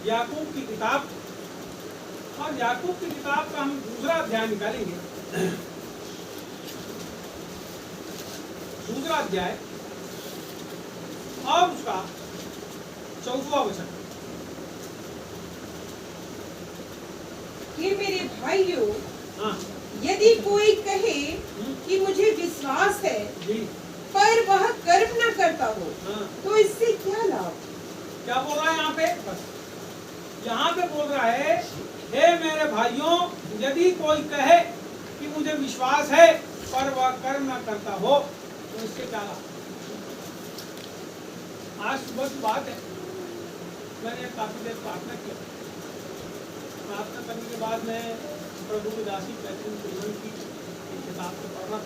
याकूब की किताब, और याकूब की किताब का हम दूसरा अध्याय निकालेंगे। दूसरा अध्याय और उसका 14वां वचन। हे मेरे भाइयों, हाँ यदि कोई कहे कि मुझे विश्वास है जी, पर वह कर्म न करता हो, हाँ तो इससे क्या लाभ? क्या बोल रहा है यहाँ पे? बस यहाँ पे बोल रहा है, हे मेरे भाइयों, यदि कोई कहे कि मुझे विश्वास है पर वह कर्म न करता हो तो इससे क्या लाभ? आज सुबह की बात है, मैंने काफी देर प्रार्थना किया। प्रार्थना करने के बाद मैं प्रभु की दासी कैथरीन कुलमन की एक किताब को पढ़ रहा था,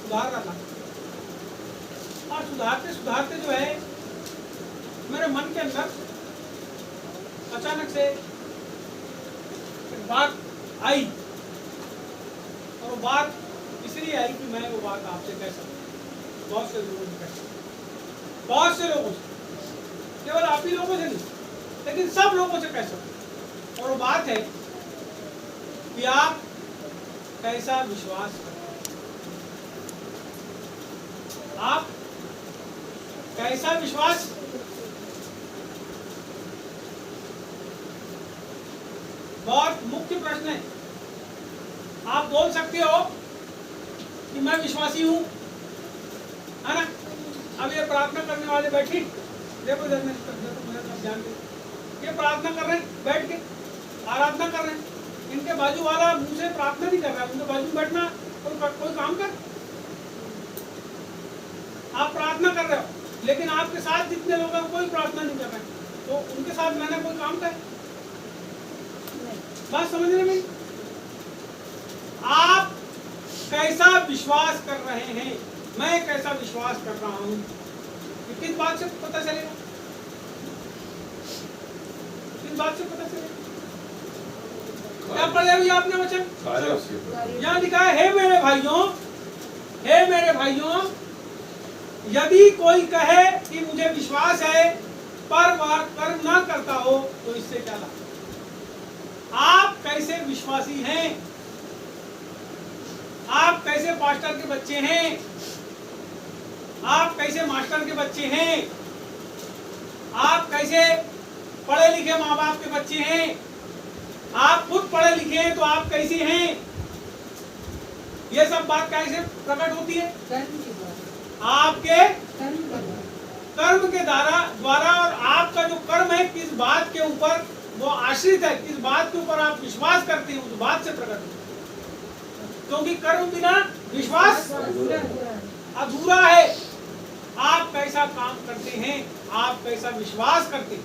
सुधार रहा था, और सुधारते सुधारते जो है मेरे मन के अंदर अचानक से एक बात आई, और वो बात इसलिए आई कि मैं वो बात आपसे कह सकूं, बहुत से लोगों से कह सकूं, बहुत से लोगों से, केवल आप ही लोगों से नहीं, लेकिन सब लोगों से कह सकूं। और वो बात है कि आप कैसा विश्वास करते हैं, आप कैसा विश्वास, बहुत मुख्य प्रश्न है। आप बोल सकते हो कि मैं विश्वासी हूं, है ना? अब ये प्रार्थना करने वाले बैठे, देखो ध्यान दे, ये प्रार्थना कर रहे हैं बैठ के, आराधना कर रहे हैं, इनके बाजू वाला मुंह से प्रार्थना नहीं कर रहा है, उनके बाजू में बैठना कोई काम कर। आप प्रार्थना कर रहे हो, लेकिन आपके साथ जितने लोग हैं कोई प्रार्थना नहीं कर रहे हैं, तो उनके साथ रहना कोई काम कर? बात समझने में? आप कैसा विश्वास कर रहे हैं, मैं कैसा विश्वास कर रहा हूं, किस बात से पता चलेगा? किस बात से पता चलेगा? क्या पढ़े अभी आपने वचन? यहाँ लिखा है, हे मेरे भाइयों, हे मेरे भाइयों, यदि कोई कहे कि मुझे विश्वास है पर वह कर्म ना करता हो तो इससे क्या लाभ? आप कैसे विश्वासी हैं? आप कैसे पास्टर के बच्चे हैं? आप कैसे मास्टर के बच्चे हैं? आप कैसे पढ़े लिखे माँ बाप के बच्चे हैं? आप खुद पढ़े लिखे हैं तो आप कैसे हैं? ये सब बात कैसे प्रकट होती है? आपके कर्म के द्वारा। और आपका जो कर्म है किस बात के ऊपर वो आश्रित है, किस बात के ऊपर आप विश्वास करते हैं, उस बात से प्रकट होता है। क्योंकि कर्म बिना विश्वास अधूरा है। आप कैसा काम करते हैं, आप कैसा विश्वास करते हैं,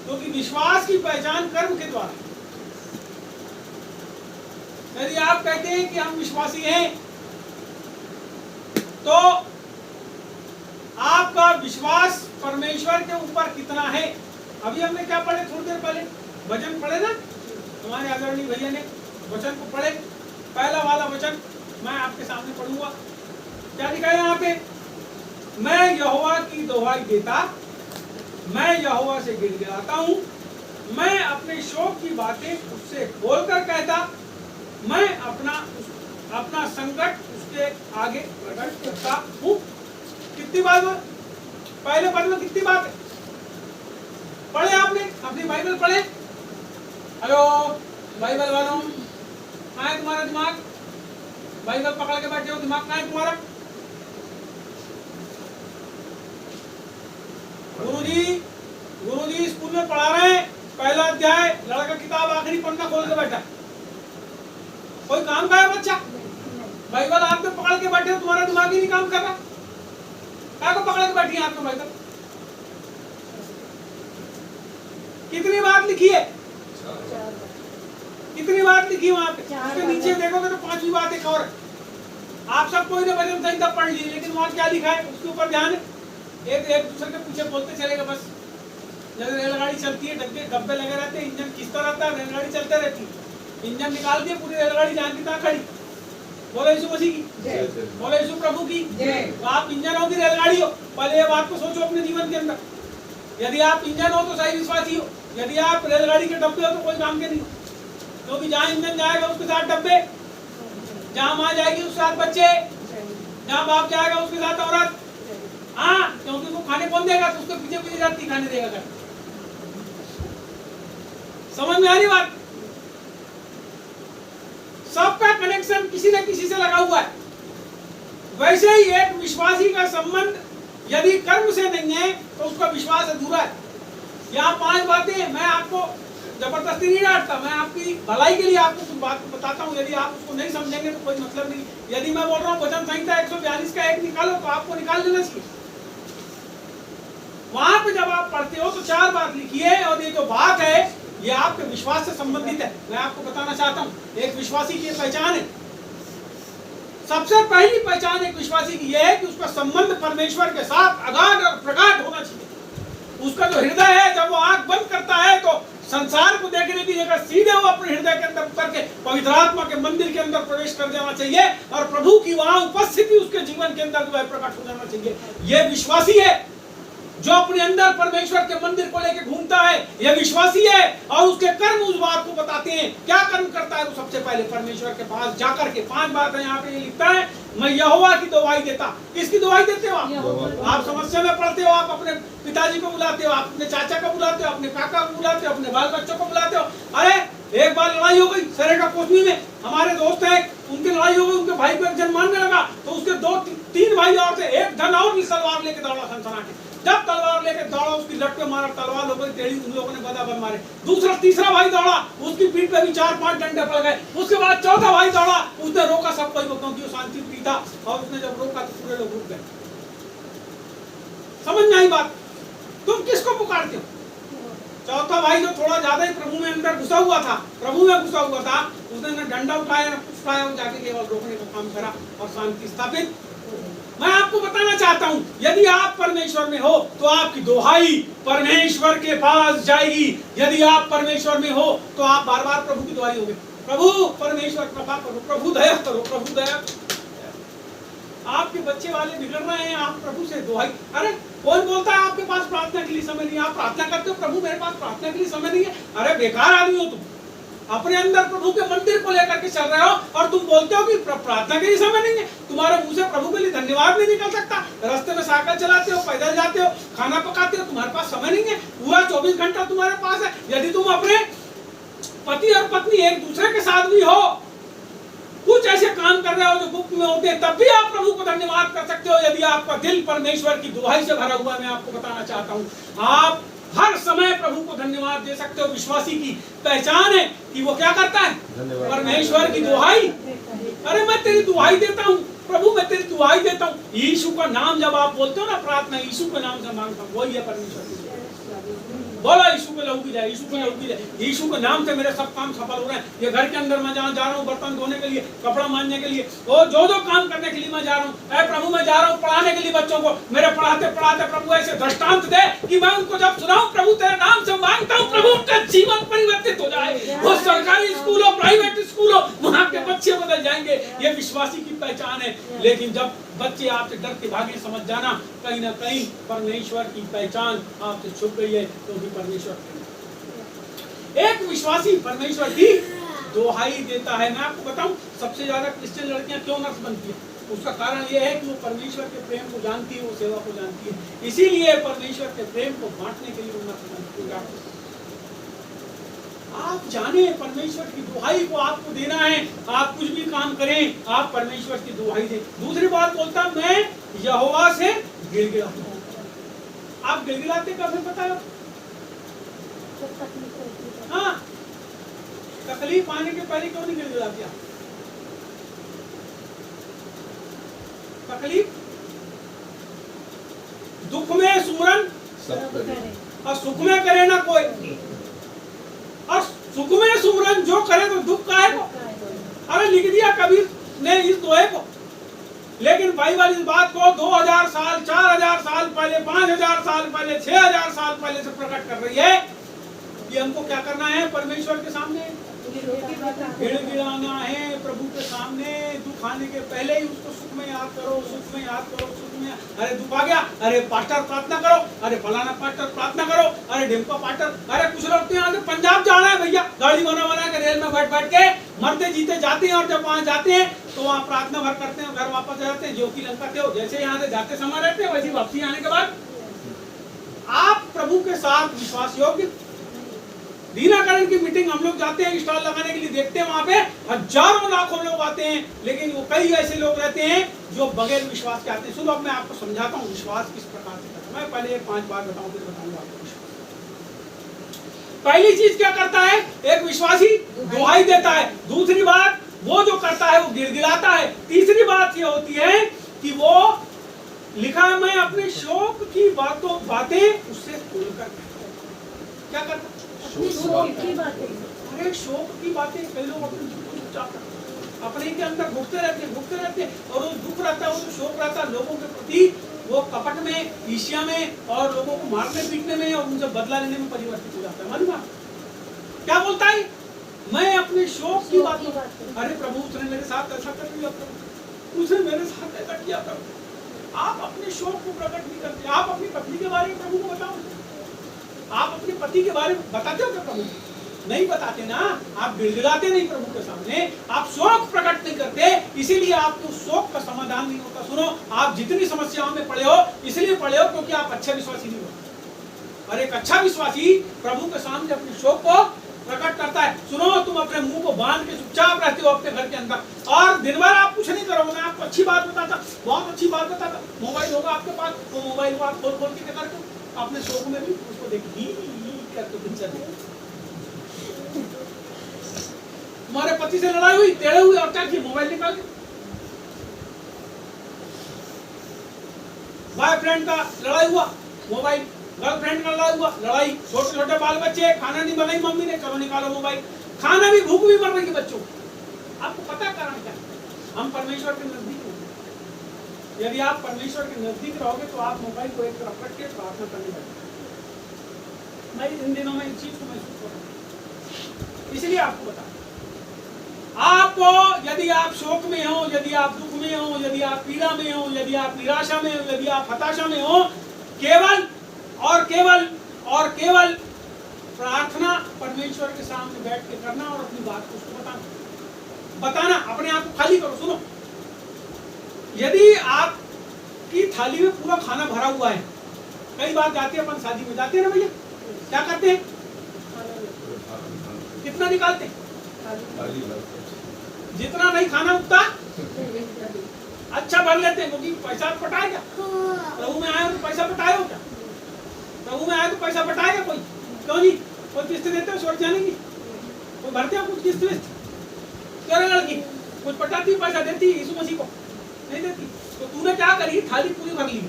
क्योंकि विश्वास की पहचान कर्म के द्वारा है। यदि आप कहते हैं कि हम विश्वासी हैं, तो आपका विश्वास परमेश्वर के ऊपर कितना है? अभी हमने क्या पढ़े थोड़ी देर पहले? वचन पढ़े ना, हमारे आदरणीय भैया ने वचन को पढ़े। पहला वाला वचन मैं आपके सामने पढ़ूंगा। क्या लिखा है यहाँ पे? मैं यहोवा की दोहाई देता, मैं यहोवा से गिड़गिड़ाता हूँ, मैं अपने शोक की बातें उससे खोलकर कहता, मैं अपना संकट उसके आगे प्रकट करता हूँ। कितनी बात है? पहले पद में कितनी बात है? पढ़े आपने? अपनी बाइबल पढ़े? हेलो बाइबल वालों, कहाँ है तुम्हारा दिमाग? बाइबल पकड़ के बैठे हो, दिमाग कहाँ है तुम्हारा? गुरुजी स्कूल में पढ़ा रहे हैं, पहला अध्याय, लड़का किताब आखिरी पन्ना खोल के बैठा। कोई काम का है बच्चा? बाइबल हाथ में पकड़ के बैठे हो, तुम्हारा दिमाग ही नहीं काम कर रहा। क्या को पकड़ के बैठी है हाथ में बाइबल? कितनी बात लिखी है? कितनी बात लिखी वहां पे? उसके नीचे देखोगे तो 5वीं बात एक और। आप सब कोई ने भजन संहिता पढ़ ली, लेकिन वहां क्या लिखा है उसके ऊपर ध्यान है। एक दूसरे के पीछे बोलते चलेगा बस। जैसे रेलगाड़ी चलती है, डब्बे लगे रहते हैं, इंजन खींचता रहता है, रेलगाड़ी चलते रहती है। इंजन निकाल दिए, पूरी रेलगाड़ी जहाँ की तहाँ खड़ी। बोलो यीशु मसीह की, बोलो यीशु प्रभु की। तो आप इंजन हो कि रेलगाड़ी हो? पहले ये बात को सोचो अपने जीवन के अंदर। यदि आप इंजन हो तो सही विश्वासी हो, यदि आप रेलगाड़ी के डब्बे हो तो कोई काम के नहीं हो, क्योंकि जहाँ इंजन जाएगा उसके साथ डब्बे, जहाँ माँ जाएगी उसके साथ बच्चे, जहाँ बाप जाएगा उसके साथ औरत। हाँ, क्योंकि वो खाने कौन देगा, तो उसके पीछे पीछे जाती खाने देगा कर। समझ में आ रही बात? सबका कनेक्शन किसी न किसी से लगा हुआ है। वैसे ही एक विश्वासी का संबंध यदि कर्म से नहीं है तो उसका विश्वास अधूरा है। यहाँ 5 बातें मैं आपको जबरदस्ती नहीं डांटता, मैं आपकी भलाई के लिए आपको कुछ बात बताता हूँ। यदि आप उसको नहीं समझेंगे तो कोई मतलब नहीं। यदि मैं बोल रहा हूँ वचन संहिता 142 का 1 निकालो तो आपको निकाल लेना चाहिए। वहां पे जब आप पढ़ते हो तो 4 बात लिखी है, और ये जो बात है ये आपके विश्वास से संबंधित है। मैं आपको बताना चाहता हूँ एक विश्वासी की पहचान है। सबसे पहली पहचान एक विश्वासी की यह है कि उसका संबंध परमेश्वर के साथ अगाध और प्रगाढ़ होना चाहिए। उसका जो हृदय है, जब वो आंख बंद करता है तो संसार को देखने की जगह सीधे वो अपने हृदय के अंदर उतर के पवित्र आत्मा के मंदिर के अंदर प्रवेश कर जाना चाहिए, और प्रभु की वहां उपस्थिति उसके जीवन के अंदर जो है प्रकट हो जाना चाहिए। ये विश्वासी है जो अपने अंदर परमेश्वर के मंदिर को लेकर घूमता है। यह विश्वासी है, और उसके कर्म उस बात को बताते हैं। क्या कर्म करता है वो? सबसे पहले परमेश्वर के पास जाकर के 5 बात है यहाँ पे ये लिखता है, मैं यहोवा की दुहाई देता। किसकी दुहाई देते हो आप समस्या में पड़ते हो, आप अपने पिताजी को बुलाते हो, आप अपने चाचा को बुलाते हो, अपने काका को बुलाते हो, अपने बाल बच्चों को बुलाते हो। अरे एक बार लड़ाई हो गई सरेगा कोसमी में, हमारे दोस्त हैं, उनकी लड़ाई हो गई, उनके भाई को एक जन मारने लगा, तो उसके 2-3 भाई और थे, एक धन और तलवार लेके दौड़ा सनसना के। जब तलवार लेके दौड़ा उसकी लट पे मारा, तलवार लोगों ने टेढ़ी, उन लोगों ने बराबर मारे। दूसरा तीसरा भाई दौड़ा, उसकी पीठ पे भी 4-5 डंडे पड़ गए। उसके बाद चौथा भाई दौड़ा, उसने रोका सब कोई, क्योंकि वो शांति प्रिय था, और उसने जब रोका तो पूरे लोग रुक गए। समझ में आई बात? तुम किसको पुकारते हो? चौथा भाई जो थोड़ा ज्यादा ही प्रभु में अंदर घुसा हुआ था, प्रभु में घुसा हुआ था, उसने न डंडा उठाया न कुछ उठाया, वो जाके केवल रोकने का काम करा और शांति स्थापित। मैं आपको बताना चाहता हूं, यदि आप परमेश्वर में हो तो आपकी दुहाई परमेश्वर के पास जाएगी। यदि आप परमेश्वर में हो तो आप बार बार प्रभु की दुहाई होगे, प्रभु परमेश्वर कृपा करो, प्रभु दया करो, प्रभु दया। आपके बच्चे वाले बिगड़ रहे हैं, आप प्रभु से दुहाई। अरे कौन बोलता है आपके पास प्रार्थना के लिए समय नहीं है? आप प्रार्थना करते हो, प्रभु मेरे पास प्रार्थना के लिए समय नहीं है। अरे बेकार आदमी हो तुम, अपने अंदर प्रभु के मंदिर को लेकर के चल रहे हो, और तुम बोलते हो कि प्रार्थना के लिए समय नहीं है। तुम्हारे मुंह से प्रभु के लिए धन्यवाद नहीं निकल सकता। रास्ते में साइकिल चलाते हो, पैदल जाते हो, खाना पकाते हो, तुम्हारे पास समय नहीं है। पूरा 24 घंटा तुम्हारे पास है। यदि तुम अपने पति और पत्नी एक दूसरे के साथ भी हो, कुछ ऐसे काम कर रहे हो जो गुप्त में होते हैं, तब भी आप प्रभु को धन्यवाद कर सकते हो। यदि आपका दिल परमेश्वर की दुहाई से भरा हुआ है, मैं आपको बताना चाहता हूँ, आप हर समय प्रभु को धन्यवाद दे सकते हो। विश्वासी की पहचान है कि वो क्या करता है? परमेश्वर की दुहाई। अरे मैं तेरी दुहाई देता हूँ प्रभु, मैं तेरी दुहाई देता हूँ। यीशु का नाम जब आप बोलते हो ना, प्रार्थना यीशु के नाम से मांगता हूँ, वही है परमेश्वर की। बोला यीशु के लहू की जाए, यीशु के लहू की जाए, यीशु के नाम से मेरे सब काम सफल हो रहे हैं। ये घर के अंदर मैं जहाँ जा रहा हूँ, बर्तन धोने के लिए, कपड़ा मांजने के लिए, वो जो काम करने के लिए मैं जा रहा हूँ, ऐ प्रभु मैं जा रहा हूँ पढ़ाने के लिए बच्चों को, मेरे पढ़ाते पढ़ाते प्रभु ऐसे दृष्टांत दे कि मैं उनको जब सुनाऊं प्रभु तेरे नाम से मांगता हूँ, प्रभु उनका जीवन परिवर्तित हो जाए। वो सरकारी स्कूल हो, प्राइवेट स्कूल हो, वहाँ के बच्चे बदल जाएंगे। ये विश्वासी की पहचान है। लेकिन जब बच्चे आपसे डर के भागे, समझ जाना कहीं ना कहीं परमेश्वर की पहचान आपसे छुप गई है, क्योंकि परमेश्वर एक विश्वासी परमेश्वर की दुहाई देता है। मैं आपको बताऊं, सबसे ज्यादा क्रिश्चियन लड़कियां क्यों नर्स बनती हैं? उसका कारण यह है कि वो परमेश्वर के प्रेम को जानती है, वो सेवा को जानती है। इसीलिए परमेश्वर के प्रेम को बांटने के लिए वो नर्स बनती है। आप जाने परमेश्वर की दुहाई को आपको देना है। आप कुछ भी काम करें, आप परमेश्वर की दुहाई दें। दूसरी बात बोलता, मैं यहोवा से गिड़गिड़ाता हूं। आप गिड़गिड़ाते कब है पता है? हाँ, तकलीफ आने के पहले क्यों नहीं गिड़गिड़ाते आप? तकलीफ, दुख में सुमरन और सुख में करे ना कोई, और सुख में सुमरन जो करे तो दुख का है को। अरे लिख दिया कबीर ने इस दोहे को। लेकिन बाइबल इस बात को 2000 साल, 4000 साल पहले, 5000 साल पहले, 6000 साल पहले से प्रकट कर रही है कि हमको क्या करना है? परमेश्वर के सामने गिड़गिड़ाना है, प्रभु के सामने। दुख आने के पहले ही उसको सुख में याद करो, सुख में याद करो, सुख में, अरे दुख आ गया, अरे पास्टर प्रार्थना करो, अरे फलाना पास्टर प्रार्थना करो, अरे ढिमका पास्टर, अरे कुछ लोग तो यहाँ से पंजाब जाना है भैया, गाड़ी बना के रेल में बैठ के मरते जीते जाते हैं, और जब वहाँ जाते हैं तो वहाँ प्रार्थना भर करते हैं, घर वापस जाते हैं, ज्योति लंका थे जैसे यहाँ से जाते समय रहते हैं वैसे वापसी आने के बाद। आप प्रभु के साथ विश्वास योग्य। दीनाकरण की मीटिंग हम लोग जाते हैं स्टॉल लगाने के लिए, देखते हैं वहां पे हजारों लाखों लोग आते हैं, लेकिन वो कई ऐसे लोग रहते हैं जो बगैर विश्वास के आते हैं। सुनो अब मैं आपको समझाता हूँ विश्वास किस प्रकार से करता है। मैं पहले 5 बार बताऊं फिर बताऊंगा आपको विश्वास। पहली चीज क्या करता है, एक विश्वासी दुहाई देता है। दूसरी बात वो जो करता है वो गिड़गिड़ाता है। तीसरी बात ये होती है कि वो लिखा है मैं अपने शोक की बातें उससे खुलकर क्या करता है, अरे शोक की बातें कई लोग अपने के अंदर भुगते रहते हैं, और वो दुख रहता है, वो जो शोक रहता है लोगों के प्रति, वो कपट में, ईर्ष्या में, और लोगों को मारने पीटने में और उनसे बदला लेने में परिवर्तित हो जाता है। मालूम क्या बोलता है, मैं अपने शोक की बात, अरे प्रभु उसने मेरे साथ ऐसा कर दिया, उसने मेरे साथ ऐसा किया। आप अपने शोक को प्रकट नहीं करते। आप अपनी पत्नी के बारे में प्रभु को बताओ, आप अपने पति के बारे में बताते हो क्या प्रभु? नहीं बताते ना, आप गिड़गिड़ाते नहीं प्रभु के सामने, आप शोक प्रकट नहीं करते, इसीलिए आपके उस शोक का समाधान नहीं होता। सुनो, आप जितनी समस्याओं में पड़े हो इसलिए पड़े हो क्योंकि आप अच्छे विश्वासी नहीं हो। और एक अच्छा विश्वासी प्रभु के सामने अपने शोक को प्रकट करता है। सुनो, तुम अपने मुंह को बांध के चुपचाप रहते हो अपने घर के अंदर, और दिन भर आप कुछ नहीं करोगे। मैं आपको अच्छी बात बताता, बहुत अच्छी बात बताता, मोबाइल होगा आपके पास, वो मोबाइल को आप खोल के क्या करते हो, अपने शोक में भी उसको देखिए तुम्हारे पति से लड़ाई हुई, टेढ़े हुए, और क्या किया, मोबाइल निकाल के। बॉयफ्रेंड का लड़ाई हुआ, मोबाइल, गर्लफ्रेंड का लड़ाई हुआ, लड़ाई, छोटे छोटे बाल बच्चे, खाना नहीं बनाई मम्मी ने, चलो निकालो मोबाइल, खाना भी, भूख भी मर रही है बच्चों को। आपको पता है कारण क्या? हम परमेश्वर के नजदीक होंगे। यदि आप परमेश्वर के नजदीक रहोगे तो आप मोबाइल को एक तरफ रख के प्रार्थना करने लगेंगे। मैं इन दिनों में इस चीज को महसूस कर रहा हूं, इसलिए आपको बता, आपको यदि आप शोक में हो, यदि आप दुख में हो, यदि आप पीड़ा में हो, यदि आप निराशा में हो, यदि आप हताशा में हो, केवल और केवल प्रार्थना परमेश्वर के सामने बैठ के करना और अपनी बात को उसको बताना, अपने आप को खाली करो। सुनो, यदि आपकी थाली में पूरा खाना भरा हुआ है, कई बार जाते हैं अपन शादी में जाते हैं ना भैया, क्या करते हैं, कितना निकालते हैं, जितना नहीं खाना उतना अच्छा भर लेते हैं, क्योंकि पैसा पटाएगा। प्रभु में आए तो पैसा पटाएगा क्या? प्रभु में आए तो पैसा पटाएगा कोई? क्यों नहीं? कोई किस्त देते हो छोड़ जाने की, कोई भरते हो कुछ किस्त विस्त? क्या लड़की कुछ पटाती पैसा देती यीशु मसीह को? नहीं देती। तो तूने क्या करी, थाली पूरी भर ली।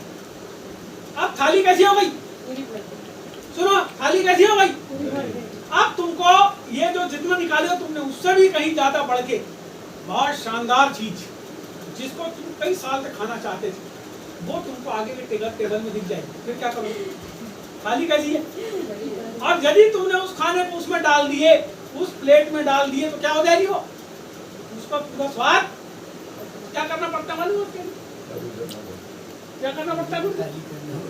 अब थाली कैसी हो गई? सुनो, थाली कैसी हो गई? अब तुमको ये जो जितना निकाले हो तुमने उससे भी कहीं ज्यादा बढ़ के बहुत शानदार चीज जिसको तुम कई साल से खाना चाहते थे, वो तुमको आगे के टेबल में दिख जाएगी। फिर क्या करोगे? थाली कैसी है? और यदि तुमने उस खाने को उसमें डाल दिए, उस प्लेट में डाल दिए, तो क्या हो जाएगी? वो उसका पूरा स्वाद क्या करना पड़ता है मालूम है? क्या करना पड़ता है?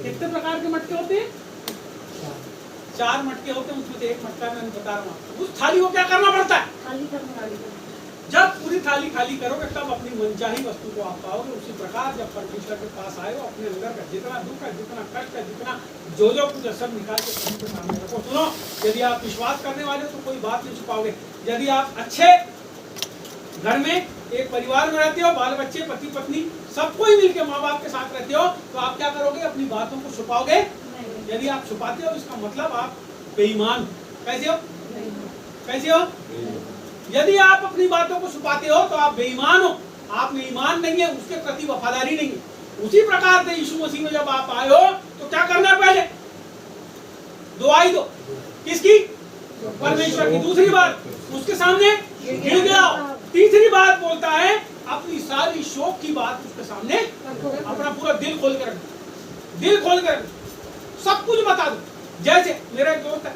कितने प्रकार के मटके होते हैं? 4 मटके होते हैं, उसमें से एक मटका मैं बता रहा हूँ। उस थाली को क्या करना पड़ता है? जब पूरी थाली खाली करोगे तब अपनी मनचाही वस्तु को आप पाओगे। उसी प्रकार जब परमेश्वर के पास आए हो, अपने अंदर का जितना दुख है, जितना कष्ट है, जितना जो कुछ है, सब निकाल के प्रभु के सामने रखो। सुनो, यदि आप विश्वास करने वाले हो तो कोई बात नहीं छुपाओगे। यदि आप अच्छे घर में एक परिवार में रहते हो, बाल बच्चे, पति पत्नी, सबको ही मिलकर माँ बाप के साथ रहते हो, तो आप क्या करोगे? अपनी बातों को छुपाओगे। यदि आप छुपाते हो इसका मतलब आप बेईमान। कैसे हो? कैसे हो? यदि आप अपनी बातों को छुपाते हो तो आप बेईमान हो, आप में ईमान नहीं है, उसके प्रति वफादारी नहीं है। उसी प्रकार से यीशु मसीह में जब आप आए हो तो क्या करना है? पहले दुआई दो। किसकी? परमेश्वर की। दूसरी बात, उसके सामने गिड़गिड़ाओ। तीसरी बात बोलता है अपनी सारी शोक की बात उसके सामने, अपना पूरा दिल खोल कर रखो, दिल खोल कर सब कुछ बता दो। जैसे मेरा एक दोस्त है,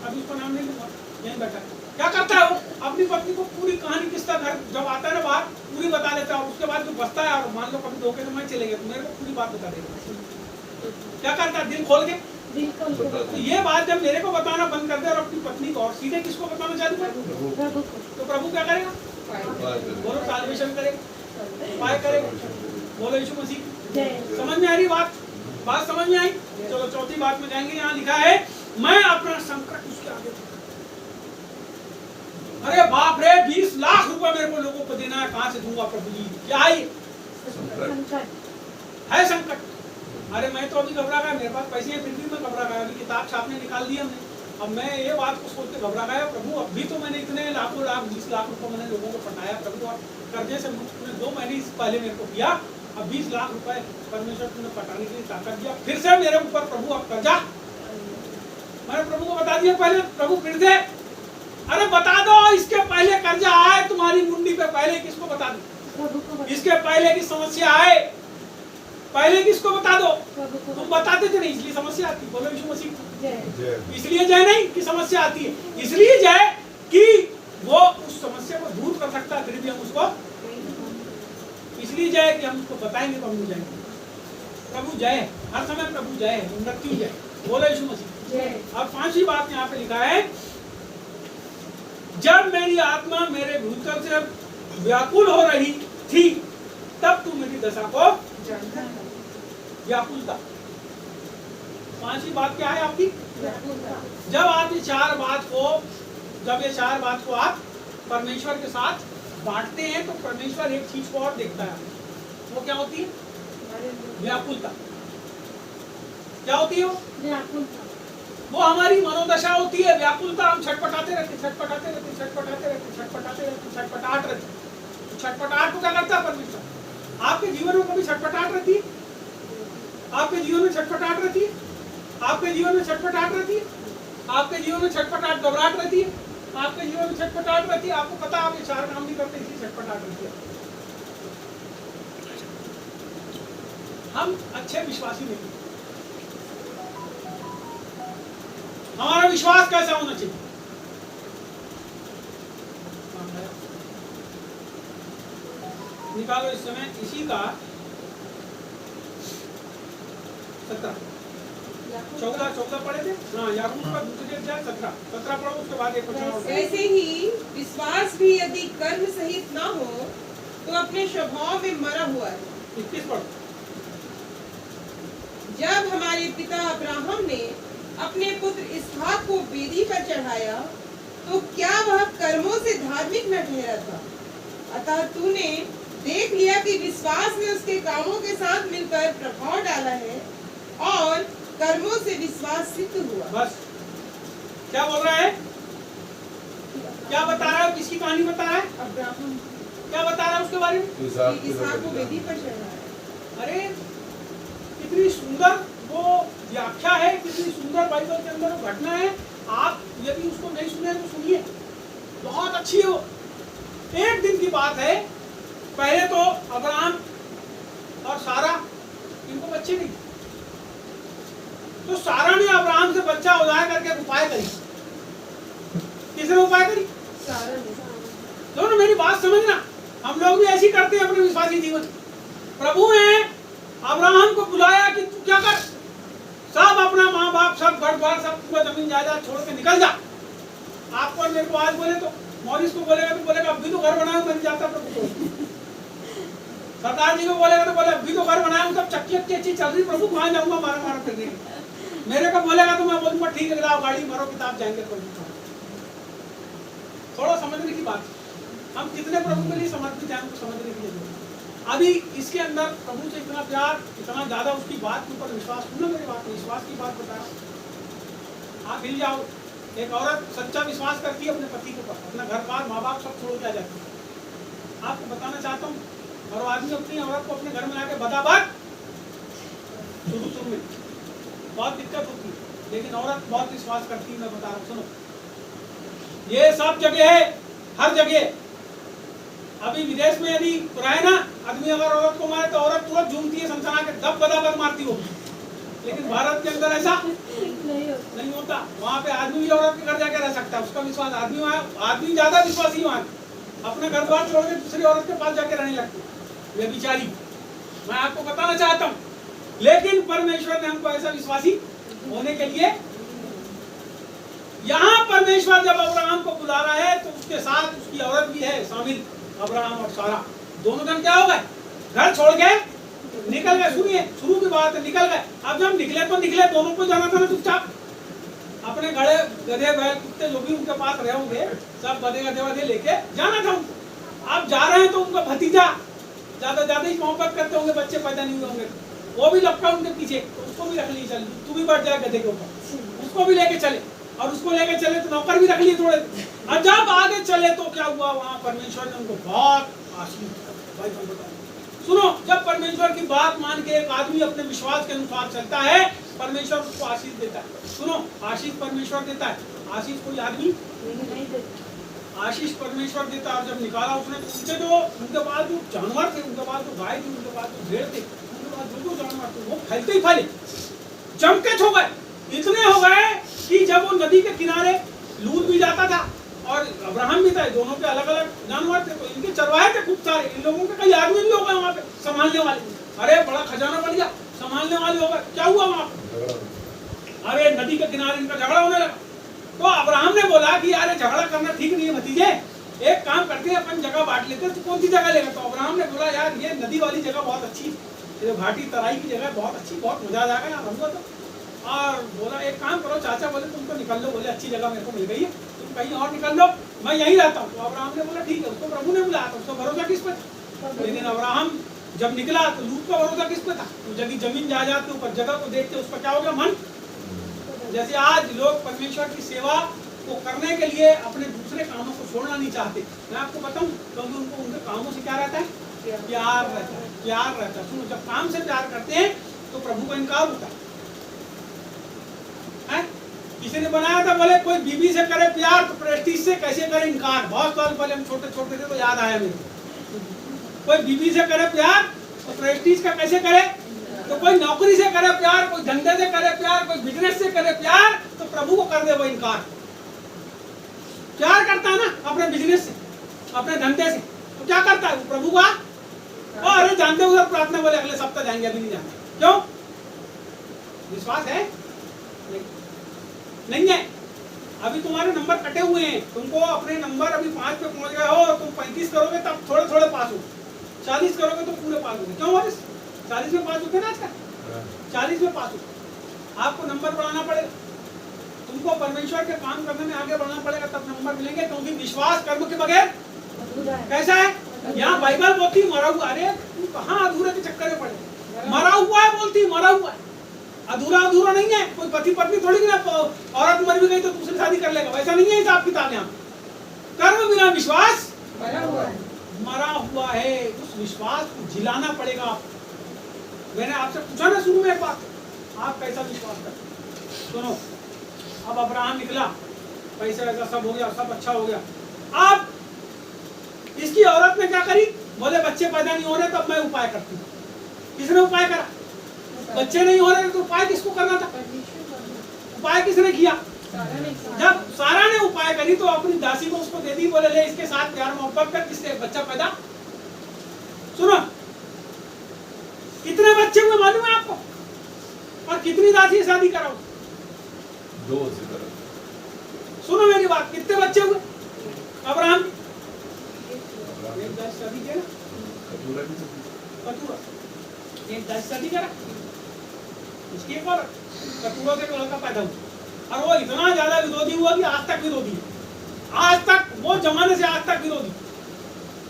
अभी उसका नाम नहीं लूंगा, यहीं बैठा है, क्या करता है वो? अपनी पत्नी को पूरी कहानी किस्सा घर जब आता है ना बाहर पूरी बता देता है, और उसके बाद जो बचता है, और मान लो कभी धोखे से मैं चले गए तो मेरे को पूरी बात बता देगा। क्या करता है? दिल खोल के। तो ये बात जब मेरे को बताना बंद कर दे और अपनी पत्नी को, और सीधे किसको बताना चालू करे, तो प्रभु क्या करेगा? बोलो साल्वेशन करेगा, उपाय करेगा। बोलो यीशु मसीह। समझ में आ रही बात समझ में आई? चलो चौथी बात में जाएंगे। यहाँ लिखा है मैं अपना संकट उसके आगे। अरे बाप रे, 20 लाख रुपए मेरे को लोगों को देना है, कहां से दूंगा प्रभु जी? क्या है संकट? अरे मैं तो अभी घबरा गया, मेरे पास पैसे हैं फिर भी मैं घबरा गया। अभी किताब छापने निकाल दी हमने, अब मैं ये बात को सोच के घबरा गया प्रभु, अब भी तो मैंने इतने लाखों लाख 20 लाख रुपए मैंने लोगों को फंसाया प्रभु, और कर्जे से मुझे 2 महीने पहले मेरे को किया, अब 20 लाख रुपए परमेश्वर तुमने पटाने के लिए ताकत दिया, फिर से मेरे ऊपर प्रभु अब कर्जा। मैंने प्रभु को बता दिया पहले, प्रभु फिर से। अरे बता दो, इसके पहले कर्जा आए तुम्हारी मुंडी पे, पहले किसको बता दो? इसके पहले की समस्या आए, पहले किसको बता दो? तुम बताते थे नहीं, इसलिए समस्या आती। बोलो यीशु मसीह। इसलिए जय नहीं कि समस्या आती है, इसलिए जय कि वो उस समस्या को दूर कर सकता है, फिर भी हम उसको, इसलिए जय कि हम उसको बताएंगे तो हम जाएंगे। प्रभु जय, हर समय प्रभु जय है, मृत्यु जय। बोलो यीशु मसीह। अब 5वीं बात यहाँ पे लिखा है, जब मेरी आत्मा मेरे भीतर से व्याकुल हो रही थी तब तू मेरी दशा को जानता है। व्याकुलता। 5वीं बात क्या है आपकी? जब आप ये 4 बात को आप परमेश्वर के साथ बांटते हैं तो परमेश्वर एक चीज को और देखता है। वो क्या होती है? व्याकुलता। क्या होती है वो हमारी मनोदशा होती है। व्याकुलता, हम छटपटाते रहते, छटपटाहट रहती। छटपटाहट को क्या करता है परमेश्वर? आपके जीवन में कभी छटपटाहट रहती है? आपके जीवन में छटपटाहट रहती है? आपके जीवन में छटपटाहट रहती है? आपके जीवन में छटपटाहट, घबराहट रहती है? आपके जीवन में छटपटाहट रहती है? आपको पता है आप ये 4 काम नहीं करते, इसलिए छटपटाहट रहती है। हम अच्छे विश्वासी नहीं। हमारा विश्वास कैसा होना चाहिए? निकालो इस समय इसी का 14 पढ़े थे। हाँ, याकूब का दूसरे अध्याय 17 पढ़ो, उसके बाद एक वचन। ऐसे ही विश्वास भी यदि कर्म सहित ना हो तो अपने स्वभाव में मरा हुआ है। 21 पढ़ो। जब हमारे पिता अब्राहम ने अपने पुत्र इसहाक को वेदी पर चढ़ाया तो क्या वह कर्मों से धार्मिक न ठहरा था? अतः तूने देख लिया कि विश्वास ने उसके कामों के साथ मिलकर प्रभाव डाला है और कर्मों से विश्वास सिद्ध हुआ। बस क्या बोल रहा है? क्या बता रहा है? किसकी कहानी बता रहा है? अब्राहम। क्या बता रहा है उसके बारे में? इसहाक को वेदी पर चढ़ाया। अरे कितनी सुंदर वो व्याख्या है, कितनी सुंदर बाइबल के अंदर वो घटना है। आप यदि उसको नहीं सुने तो सुनिए, बहुत अच्छी है वो। एक दिन की बात है, पहले तो अब्राहम और सारा, इनको बच्चे नहीं, तो सारा ने अब्राहम से बच्चा हो जाए करके उपाय करी। किसने उपाय करी? सारा ने। दोनों मेरी बात समझना, हम लोग भी ऐसी करते हैं अपने विश्वासी जीवन। प्रभु ने अब्राहम को बुलाया कि तू क्या कर, सब अपना माँ बाप, सब घर द्वार, सब पूरा जमीन जायदाद छोड़ के निकल जा। आपको और मेरे को आज बोले तो, मॉरिस को बोलेगा तो बोलेगा अभी तो घर बनाया बन जाता प्रभु को। सरदार जी को बोलेगा तो बोले अभी तो घर बनाया हूँ, तब चक्की अच्छी चल रही, प्रभु कहाँ जाऊंगा मारा करने। मेरे को बोलेगा तो मैं बोलूंगा ठीक है, लाओ गाड़ी मारो, किताब जाएंगे प्रभु। थोड़ा समझने की बात, हम कितने प्रभु के लिए समर्पित हैं हमको समझने के लिए। अभी इसके अंदर प्रभु से इतना प्यार, इतना ज्यादा उसकी बात के ऊपर विश्वास। सुनो मेरी बात, विश्वास की बात बता रहा, आप हिल जाओ। एक औरत सच्चा विश्वास करती है अपने पति के ऊपर, अपना घर बार माँ बाप सब छोड़ के आ जाती है। आपको बताना चाहता हूँ, और आदमी अपनी औरत को अपने घर में लाके बदाबाद, शुरू में बहुत दिक्कत होती है, लेकिन औरत बहुत विश्वास करती है। मैं बता रहा हूँ, सुनो, ये सब जगह है, हर जगह। अभी विदेश में यदि बुराए ना, आदमी अगर औरत को मारे तो औरत तुरंत झूमती है, सनसना के दब बदाबर मारती हो। लेकिन भारत के अंदर ऐसा नहीं होता। वहाँ पे आदमी भी औरत के घर जाके रह सकता है, उसका विश्वास आदमी ज्यादा विश्वासी वहाँ अपने घर बार छोड़ के दूसरी औरत के पास जाके रहने लगती है, ये बिचारी। मैं आपको बताना चाहता हूँ, लेकिन परमेश्वर ने हमको ऐसा विश्वासी होने के लिए, यहाँ परमेश्वर जब अब्राहम को बुला रहा है तो उसके साथ उसकी औरत भी है शामिल, अब्राहम और सारा दोनों जन क्या हो गए, घर छोड़ के निकल गए। सुनिए, शुरू की बात है, निकल गए। अब जब निकले तो निकले, दोनों को जाना था ना चुपचाप, अपने गधे बैल कुत्ते जो भी उनके पास रहे होंगे सब गधे लेके जाना था उनको। आप जा रहे हैं तो उनका भतीजा ज्यादा ही मोहब्बत करते होंगे, बच्चे पैदा नहीं हुए होंगे, वो भी लपका उनके पीछे, तो उसको भी रख ली, चल तू भी बैठ जाए गधे के ऊपर, उसको भी लेके चले, और उसको लेके चले तो नौकर भी रख लिए थोड़े। और जब आगे चले तो क्या हुआ, वहां परमेश्वर ने उनको बहुत आशीष। सुनो, जब परमेश्वर की बात मान के एक आदमी अपने विश्वास के अनुसार चलता है, परमेश्वर उसको आशीष देता है। सुनो, आशीष परमेश्वर देता है, आशीष कोई आदमी नहीं देता, आशीष परमेश्वर देता है। और जब निकाला उसने, उनके पास जो जानवर थे, उनके पास जो गाय थी, उनके पास जो भेड़ थे, उनके पास जो जानवर थे, वो फैलते ही फैले, जमके हो गए, इतने हो गए कि जब वो नदी के किनारे लूत भी जाता था और अब्राहम भी था, दोनों के अलग अलग जानवर थे, तो इनके चरवाहे थे खूब सारे, इन लोगों के कई आदमी भी हो गए वहाँ पे संभालने वाले। अरे बड़ा खजाना बढ़ गया, संभालने वाले हो गए। क्या हुआ वहाँ पे, अरे नदी के किनारे इनका झगड़ा होने लगा। तो अब्राहम ने बोला कि यार झगड़ा करना ठीक नहीं है भतीजे, एक काम करते हैं, अपन जगह बांट लेते हैं, तो कौन सी जगह लेगा। तो अब्राहम ने बोला यार ये नदी वाली जगह बहुत अच्छी, ये घाटी तराई की जगह बहुत अच्छी, बहुत मजा आ जाएगा यहाँ रहूंगा तो। और बोला एक काम करो, चाचा बोले तुम तो निकल लो, बोले अच्छी जगह मेरे को मिल गई है, तुम कहीं और निकल लो, मैं यहीं रहता हूँ। तो अब्राहम ने बोला ठीक है, उसको प्रभु ने बुलाया था, उसको भरोसा किस पर। लेकिन अब्राहम जब निकला तो लूत का भरोसा किस पे था, तो जमीन जायदाद के ऊपर, जगह को देख के उसका क्या हो गया मन। जैसे आज लोग परमेश्वर की सेवा को करने के लिए अपने दूसरे कामों को छोड़ना नहीं चाहते। मैं आपको बताऊं, क्योंकि उनको उनके कामों से क्या रहता है, प्यार रहता है, प्यार रहता है। सुनो, जब काम से प्यार करते हैं तो प्रभु का इनकार होता है। किसी ने बनाया था, बोले कोई बीवी से करे प्यार तो प्रेस्टीज से कैसे करे इनकार। बहुत साल पहले हम छोटे छोटे थे तो याद आया मेरे को, कोई बीवी से करे प्यार तो प्रेस्टीज का कैसे करे, तो कोई नौकरी से करे प्यार, कोई धंधे से करे प्यार, कोई बिजनेस से करे प्यार, तो प्रभु को कर दे वो इनकार। प्यार करता है ना अपने बिजनेस से, अपने धंधे से, तो क्या करता है प्रभु का, अरे जानते उधर प्रार्थना, बोले अगले सप्ताह जाएंगे, अभी नहीं जानते। क्यों, विश्वास है नहीं है, अभी तुम्हारे नंबर कटे हुए हैं, तुमको अपने नंबर अभी 5 पे पहुंच गए हो, तुम 35 करोगे तब थोड़े थोड़े पास हो, 40 करोगे तो पूरे पास होगे। क्यों वारिस, 40 में पास होते ना आजकल, 40 में पास हो। आपको नंबर बढ़ाना पड़ेगा, तुमको परमेश्वर के काम करने में आगे बढ़ना पड़ेगा, तब नंबर मिलेंगे। क्योंकि विश्वास कर्म के बगैर कैसा है, यहाँ बाइबल बोलती मरा हुआ, अरे तुम कहाँ अधूरे के चक्कर में पड़े, मरा हुआ है बोलती, मरा हुआ है, अधूरा अधूरा नहीं है। कोई पति पत्नी थोड़ी ना, औरत मर भी गई तो दूसरी शादी कर लेगा, वैसा नहीं है हिसाब किताब। यहाँ कर्म बिना विश्वास मरा हुआ है, उस विश्वास को जिलाना पड़ेगा आपको। मैंने आपसे पूछा ना शुरू में एक बात, आप कैसा विश्वास करते। सुनो, अब अब्राहम निकला, पैसा वैसा सब हो गया, सब अच्छा हो गया। अब इसकी औरत ने क्या करी, बोले बच्चे पैदा नहीं हो रहे तो अब मैं उपाय करती हूँ। किसने उपाय करा, बच्चे नहीं हो रहे तो उपाय किसको करना था, उपाय किसने किया, जब सारा ने उपाय करी तो अपनी दासी को उसको दे दी, बोले ले इसके साथ प्यार मोहब्बत कर, किससे बच्चा पैदा। सुनो, कितने बच्चे हुए मालूम है आपको, और कितनी दासी शादी कराओ, 2 से करो। सुनो मेरी बात, कितने बच्चे हुए अब्राहम, एक दासी शादी किया ना, कटूरा एक दासी शादी करा, उसकी एक और कटूरा से लड़का पैदा हुआ, और वो इतना ज्यादा विरोधी हुआ कि आज तक विरोधी है, आज तक वो जमाने से आज तक विरोधी।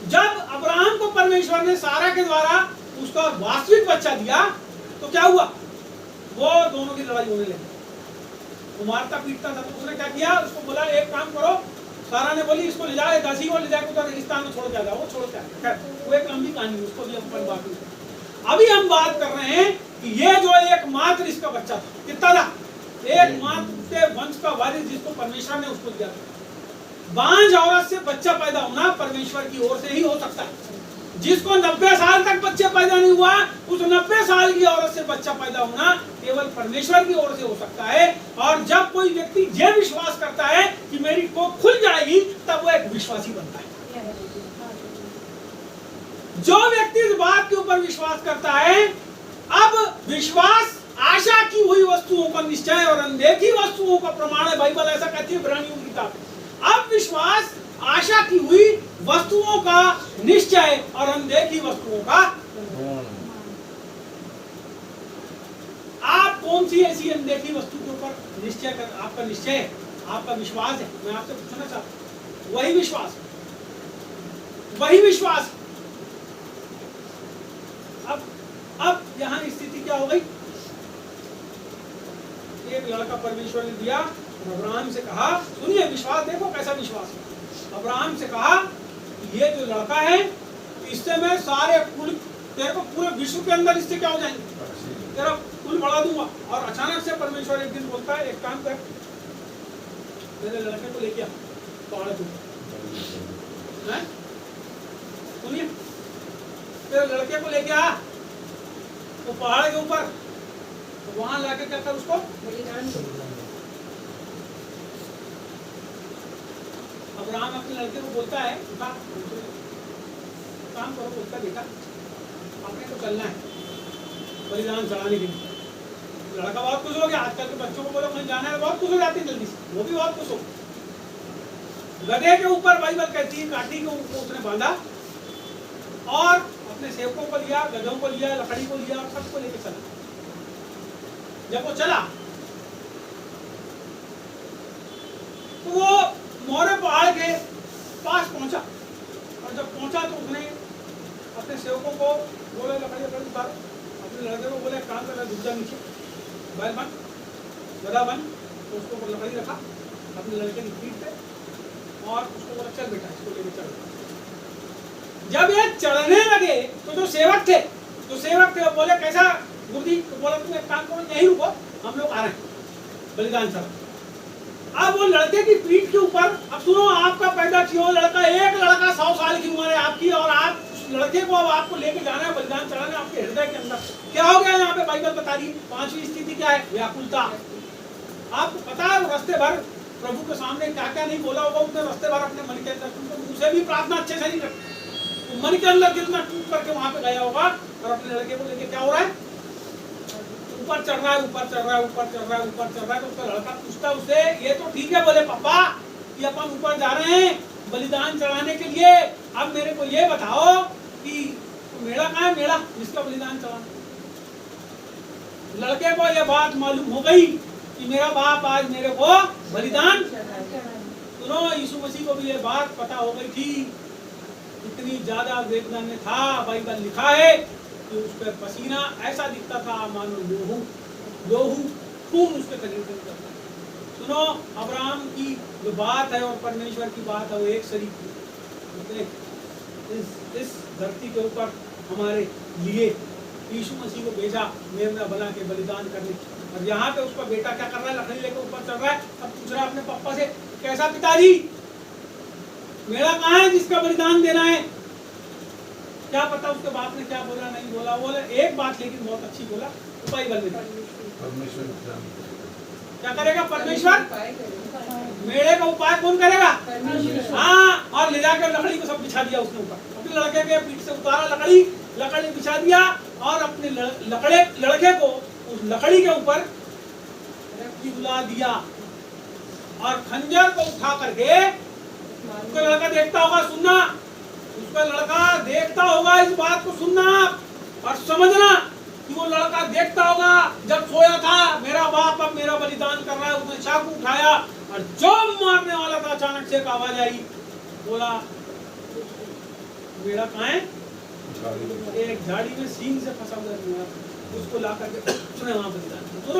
जब अब्राहम को परमेश्वर ने सारा के द्वारा उसका वास्तविक बच्चा दिया तो क्या हुआ, वो दोनों की लड़ाई होने लगी, वो मारता पीटता था। तो उसने क्या किया, उसको बोला एक काम करो, सारा ने बोली इसको ले जाए, दासी को ले जाए उधर रेगिस्तान में छोड़ के आ जाओ, वो छोड़ के आ गया। वो एक लंबी कहानी, उसको भी अपन बात नहीं। अभी हम बात कर रहे हैं कि ये जो एकमात्र इसका बच्चा था, कितना था, एकमात्र वंश का वारिस जिसको परमेश्वर ने उसको दिया था। बांझ औरत से बच्चा पैदा होना परमेश्वर की ओर से ही हो सकता है। जिसको 90 साल तक बच्चे पैदा नहीं हुआ, उस 90 साल की औरत से बच्चा पैदा होना केवल परमेश्वर की ओर से हो सकता है। और जब कोई व्यक्ति ये विश्वास करता है कि मेरी कोख खुल जाएगी, तब वो एक विश्वासी बनता है। जो व्यक्ति इस बात के ऊपर विश्वास करता है, अब विश्वास आशा की हुई वस्तुओं का निश्चय और अनदेखी वस्तुओं का प्रमाण है, बाइबल ऐसा कहती है इब्रानियों की किताब। अब विश्वास आशा की हुई वस्तुओं का निश्चय और अनदेखी वस्तुओं का। आप कौन सी ऐसी अनदेखी वस्तु के ऊपर निश्चय कर, आपका निश्चय है, आपका विश्वास है? मैं आपसे पूछना चाहता हूं, वही विश्वास, वही विश्वास। अब यहां स्थिति क्या हो गई? एक लड़का परमेश्वर ने दिया, अब्राहम से कहा, सुनिए विश्वास देखो कैसा विश्वास है। अब्राहम से कहा ये जो लड़का है, इससे मैं सारे कुल, तेरे को पूरे विश्व के अंदर इससे क्या हो जाएंगे, तेरा कुल बढ़ा दूंगा। और अचानक से परमेश्वर एक दिन बोलता है, एक काम कर, मेरे लड़के को लेके आ पहाड़ पे। सुनिए, तेरे लड़के को लेके आ वो पहाड़ के ऊपर, तो वहां लाके क्या कर उसको अब्राहम अपने लड़के को बोलता है, काम करो, बोलता बेटा आपने तो चलना है बलिदान चढ़ाने के लिए। लड़का बहुत खुश हो गया। आजकल के बच्चों को बोलो कहीं जाना है, बहुत खुश हो जाते हैं जल्दी से, वो भी बहुत खुश हो। गधे के ऊपर बाइबल कहती है काठी को उसने बांधा और अपने सेवकों को लिया, गधों को लिया, लकड़ी को लिया और सबको लेके चला। जब वो चला तो वो मोरे पहाड़ के पास पहुंचा, और जब पहुंचा तो उसने अपने सेवकों को बोले लकड़ी उतारो, अपने लड़के को बोले काम करना, झुक जा नीचे, बैल बन, गधा बन। तो उसको लकड़ी रखा अपने लड़के की पीठ पे और उसको बोला चल बेटा इसको लेके चल। जब ये चढ़ने लगे तो जो सेवक थे वो बोले कैसा गुरुजी? तो बोला तुम एक काम करो, यहीं रुको, हम लोग आ रहे हैं बलिदान चढ़ा। अब वो लड़के की पीठ के ऊपर, अब सुनो, आपका पैदा किया लड़का, एक लड़का 100 साल की उम्र है आपकी, और आप उस लड़के को अब आपको लेके जाना है बलिदान चढ़ाने आपके हृदय के अंदर। क्या हो गया यहाँ पे? बाइबल बता रही है पांचवी स्थिति क्या है? व्याकुलता। आपको पता है वो रास्ते भर प्रभु के सामने क्या क्या नहीं बोला होगा उसने रास्ते भर अपने मन के अंदर, मुझसे भी प्रार्थना अच्छे से नहीं करते, मन के अंदर कितना टूट करके वहां पे गया होगा। और अपने लड़के को लेके क्या हो रहा है? ऊपर चढ़ रहा है, ऊपर चढ़ रहा है, ऊपर चढ़ रहा है, ऊपर चढ़ रहा है। तो उसका लड़का पूछता उससे, ये तो ठीक है, बोले पापा कि अपन ऊपर जा रहे हैं बलिदान चढ़ाने के लिए, अब मेरे को ये बताओ कि मेरा कहाँ है, मेरा जिसका बलिदान चढ़ाना। लड़के को ये बात मालूम हो गई कि मेरा बाप आज मेरे को बलिदान। सुनो, यीशु मसीह को भी ये बात पता हो गई थी, इतनी ज्यादा वेदना में था। बाइबल लिखा है कि उस पर पसीना ऐसा दिखता था मानो लोहू खून उसके शरीर से निकलता। सुनो, अब्राहम की जो बात है और परमेश्वर की बात है वो एक शरीर। इस धरती के ऊपर हमारे लिए यीशु मसीह को भेजा मेमना बना के बलिदान करने, और यहाँ पे उसका बेटा क्या कर रहा है? लकड़ी लेकर ऊपर चढ़ रहा है। अब पूछ रहा है अपने पापा से, कैसा पिताजी, मेरा कहाँ है जिसका बलिदान देना है? क्या पता उसके बाप ने क्या बोला, नहीं बोला। बोले एक बात लेकिन बहुत अच्छी बोला, उपाय बल में क्या करेगा? परमेश्वर। मेरे का उपाय कौन करेगा? हाँ, और ले जाकर लकड़ी को सब बिछा दिया उसने ऊपर, अपने लड़के के पीठ से उतारा लकड़ी बिछा दिया, और अपने लड़के को उस लकड़ी के ऊपर बुला दिया, और खंजर को उठा करके उसका लड़का देखता होगा, सुनना, उसका लड़का देखता होगा, इस बात को सुनना और समझना कि वो लड़का देखता होगा जब सोया था मेरा बाप अब मेरा बलिदान कर रहा है, उसने चाकू उठाया और जो मारने वाला था अचानक से एक आवाज आई, बोला मेरा कहाँ है? एक झाड़ी में सींग से फंसा हुआ, उसको ला करके उसने वहां बलिदान किया। तो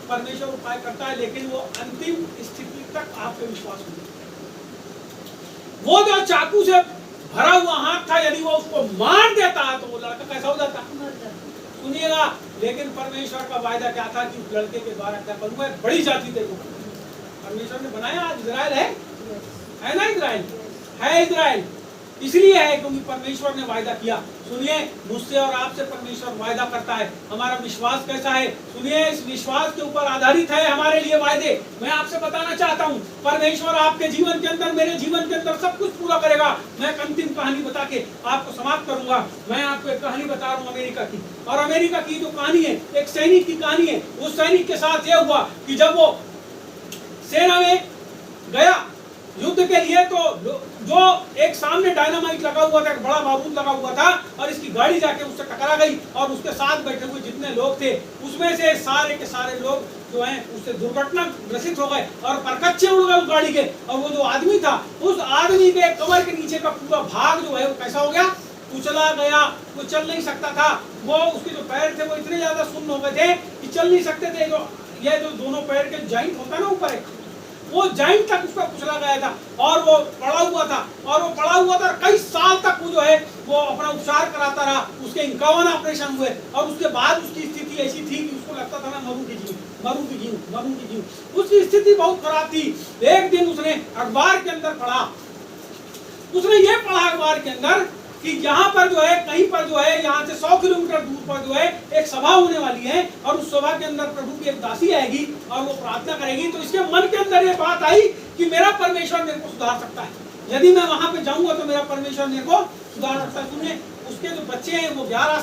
परमेश्वर उपाय करता है, लेकिन वो अंतिम स्थिति तक आपके विश्वास में, वो जो चाकू से भरा हुआ हाथ था, यदि वो उसको मार देता तो वो लड़का कैसा हो जाता? सुनिएगा, लेकिन परमेश्वर का वायदा क्या था कि उस लड़के के द्वारा क्या करूंगा, एक बड़ी जाति देखो परमेश्वर ने बनाया। आज इजराइल है ना? इजराइल है, इजराइल इसलिए है क्योंकि परमेश्वर ने वायदा किया। सुनिए, मुझसे और आपसे परमेश्वर वायदा करता है। हमारा विश्वास कैसा है? सुनिए, इस विश्वास के ऊपर आधारित है हमारे लिए वायदे। मैं आपसे बताना चाहता हूँ, परमेश्वर आपके जीवन के अंदर, मेरे जीवन के अंदर सब कुछ पूरा करेगा। मैं एक अंतिम कहानी बता के आपको समाप्त करूंगा। मैं आपको एक कहानी बता रहा हूँ अमेरिका की, और अमेरिका की जो कहानी है, एक सैनिक की कहानी है। उस सैनिक के साथ यह हुआ कि जब वो सेना में गया युद्ध के लिए, तो जो एक सामने डायनामाइट लगा हुआ था, एक बड़ा बारूद लगा हुआ था, और इसकी गाड़ी जाके उससे टकरा गई, और उसके साथ बैठे हुए जितने लोग थे उसमें से सारे के सारे लोग जो हैं उससे दुर्घटना ग्रसित हो गए और परकच्चे उड़ गए उस गाड़ी के। और वो जो आदमी था, उस आदमी के कमर के नीचे का पूरा भाग जो है वो कैसा हो गया? कुचला गया। वो चल नहीं सकता था। वो उसके जो पैर थे वो इतने ज्यादा सुन्न हो गए थे कि चल नहीं सकते थे। ये जो दोनों पैर के जॉइंट होता है ना ऊपर एक, वो जॉइंट तक उसका कुचला गया था, और वो पड़ा हुआ था, और कई साल तक वो जो है वो अपना उपचार कराता रहा। उसके 51 ऑपरेशन हुए, और उसके बाद उसकी स्थिति ऐसी थी कि उसको लगता था मैं मरूंगी। उसकी स्थिति बहुत खराब थी। एक दिन उसने अखबार के अंदर पढ़ा, उसने ये पढ़ा अखबार के अंदर कि यहाँ पर जो है, कहीं पर जो है, यहाँ से 100 किलोमीटर दूर पर जो है एक सभा होने वाली है, और उस सभा के अंदर प्रभु की एक दासी आएगी और वो प्रार्थना करेगी। तो इसके मन के अंदर ये बात आई कि मेरा परमेश्वर मेरे को सुधार सकता है। यदि मैं वहां पे जाऊंगा तो मेरा परमेश्वर मेरे को सुधार सकता है। सुनिए, उसके जो बच्चे हैं वो 11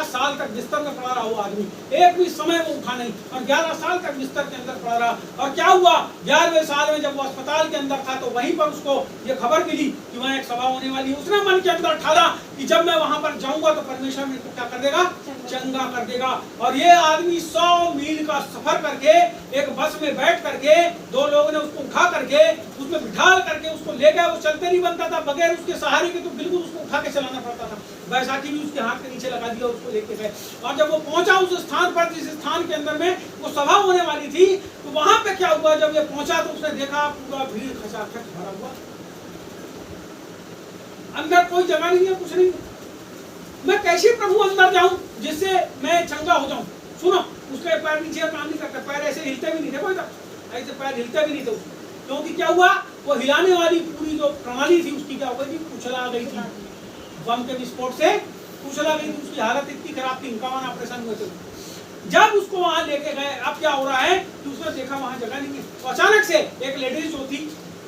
साल तक बिस्तर में पड़ा रहा। वो आदमी एक भी समय वो उठा नहीं, और 11 साल तक बिस्तर के अंदर पड़ा रहा। और क्या हुआ, 11वें साल में जब वो अस्पताल के अंदर था, तो वहीं पर उसको ये खबर मिली कि वहाँ एक सभा होने वाली है। उसने मन के अंदर ठाना कि जब मैं वहां पर जाऊंगा तो परमेश्वर मेरे को क्या कर देगा? चंगा कर देगा। और ये आदमी 100 मील का सफर करके एक बस में बैठ करके, 2 लोगों ने उसको उठा करके उसमें बिठा करके उसको ले गए। वो चलते नहीं बनता था, बगैर उसके सहारे के तो बिल्कुल उसको उठा के चलाना पड़ता था। बैसाखी भी उसके हाथ के नीचे लगा दिया, उसको लेके गए। और जब वो पहुंचा उस स्थान पर, जिस स्थान के अंदर में वो सभा होने वाली थी, तो वहां पे क्या हुआ, जब ये पहुंचा तो उसने देखा पूरा भीड़ खचाखच भरा हुआ, अंदर कोई जगह नहीं है, कुछ नहीं। मैं कैसे प्रभु अंदर जाऊं जिससे मैं चंगा हो जाऊं? सुनो, उसके पैर नीचे काम नहीं करता, पैर ऐसे हिलते भी नहीं थे, कोई ऐसे पैर हिलते भी नहीं थे उसके। क्योंकि क्या हुआ, वो हिलाने वाली पूरी जो प्रणाली थी उसकी क्या हो गई थी? कुचला गई थी। बम के विस्फोट से कुचला गई थी। उसकी हालत इतनी खराब थी, 51 ऑपरेशन हुए थे। जब उसको वहां लेके गए, अब क्या हो रहा है कि उसने देखा वहां जगह नहीं है। तो अचानक से एक लेडीज जो थी,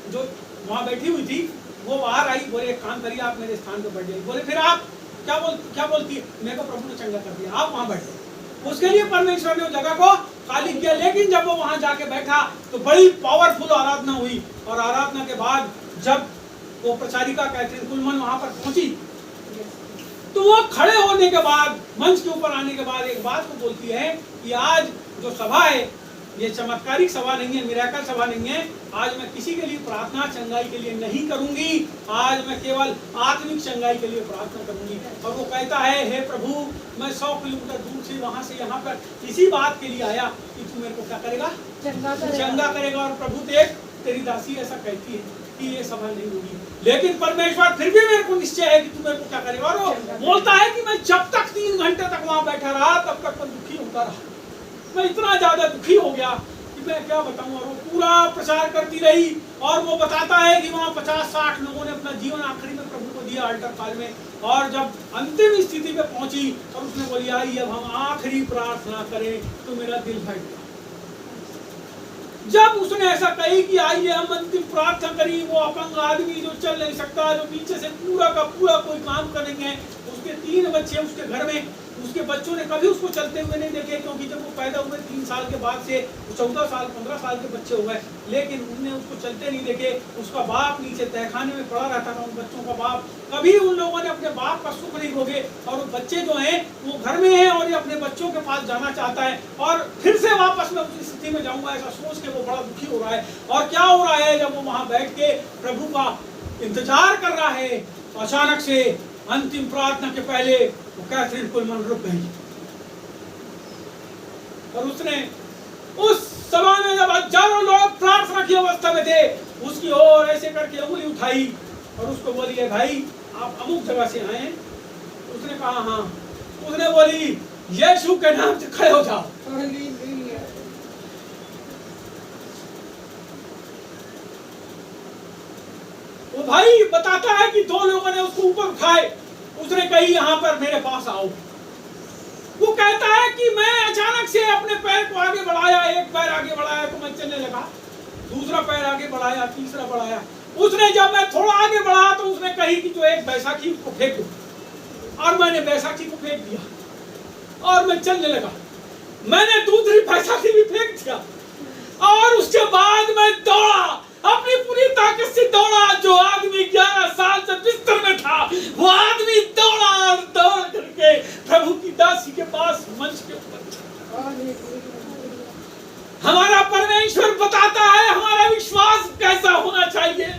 जो वहां बैठी हुई थी, वो बाहर आई। बोले एक काम करिए, आप मेरे स्थान पर बैठ जाइए। बोले फिर आप क्या बोलती है? मेरे को प्रभु ने चंगा कर दिया, आप वहां बैठे। उसके लिए परमेश्वर ने उस जगह को खाली किया। लेकिन जब वो वहां जाके बैठा तो बड़ी पावरफुल आराधना हुई। और आराधना के बाद जब वो प्रचारिका कैथरीन कुलमन वहां पर पहुंची, तो वो खड़े होने के बाद, मंच के ऊपर आने के बाद एक बात को बोलती है कि आज जो सभा है, ये चमत्कारिक सभा नहीं है, मिरेकल सभा नहीं है। आज मैं किसी के लिए प्रार्थना चंगाई के लिए नहीं करूंगी, आज मैं केवल आत्मिक चंगाई के लिए प्रार्थना करूंगी। और वो कहता है, हे प्रभु, मैं 100 किलोमीटर दूर से वहां से यहाँ पर इसी बात के लिए आया कि तू मेरे को क्या करेगा? चंगा करेगा। और प्रभु तेरी दासी ऐसा कहती है कि ये सभा नहीं होगी, लेकिन परमेश्वर फिर भी मेरे को निश्चय है कि तू मेरे को क्या करेगा। और वो बोलता है कि मैं जब तक 3 घंटे तक वहां बैठा रहा, तब तक मैं दुखी होता रहा। मैं इतना ज्यादा दुखी हो गया कि मैं क्या बताऊं। और वो पूरा प्रचार करती रही, और वो बताता है कि वहाँ 50-60 लोगों ने अपना जीवन आखिरी में प्रभु को दिया अल्टर काल में। और जब अंतिम स्थिति पे पहुंची और उसने बोली, आई अब हम आखिरी प्रार्थना करें, तो मेरा दिल भर गया। जब उसने ऐसा कही कि आइए हम अंतिम प्रार्थना करी, वो अपंग आदमी जो चल नहीं सकता, जो पीछे से पूरा का पूरा कोई काम करेंगे, उसके 3 बच्चे उसके घर में, उसके बच्चों ने कभी उसको चलते हुए नहीं देखे, क्योंकि जब वो पैदा हुए 3 साल के बाद से 14 साल 15 साल के बच्चे हो गए, लेकिन उनने उसको चलते नहीं देखे। उसका बाप नीचे तहखाने में पड़ा रहता था, उन बच्चों का बाप। कभी उन लोगों ने अपने बाप का सुख नहीं भोगे, और वो बच्चे जो हैं वो घर में हैं, और ये अपने बच्चों के पास जाना चाहता है, और फिर से वापस मैं उस स्थिति में जाऊंगा, ऐसा सोच के वो बड़ा दुखी हो रहा है। और क्या हो रहा है, जब वो वहां बैठ के प्रभु का इंतजार कर रहा है, तो अचानक से अंतिम प्रार्थना के पहले वो कैथरीन कुलमन रुक गई। और उसने उस सभा में जब हजारों लोग प्रार्थना की अवस्था में थे, उसकी ओर ऐसे करके उंगली उठाई और उसको बोली, है भाई आप अमुक जगह से आए हैं? उसने कहा हाँ। उसने बोली, यीशु के नाम से खड़े हो जाओ। वो भाई बताता है कि दो लोगों ने उसको ऊपर उठाए, उसने कही यहाँ पर मेरे पास आओ। वो कहता है कि मैं अचानक से अपने पैर को आगे बढ़ाया, एक पैर आगे बढ़ाया तो मैं चलने लगा, दूसरा पैर आगे बढ़ाया, तीसरा बढ़ाया। उसने जब मैं थोड़ा आगे बढ़ा तो उसने कही कि जो एक बैसाखी उसको फेंक दो, और मैंने बैसाखी को फेंक दिया और मैं चलने लगा। मैंने दूसरी बैसाखी भी फेंक दिया और उसके बाद मैं दौड़ा, अपनी पूरी ताकत से दौड़ा। जो आदमी 11 साल से बिस्तर में था वो आदमी दौड़ा और दौड़ करके प्रभु की दासी के पास मंच के ऊपर। हमारा परमेश्वर बताता है हमारा विश्वास कैसा होना चाहिए।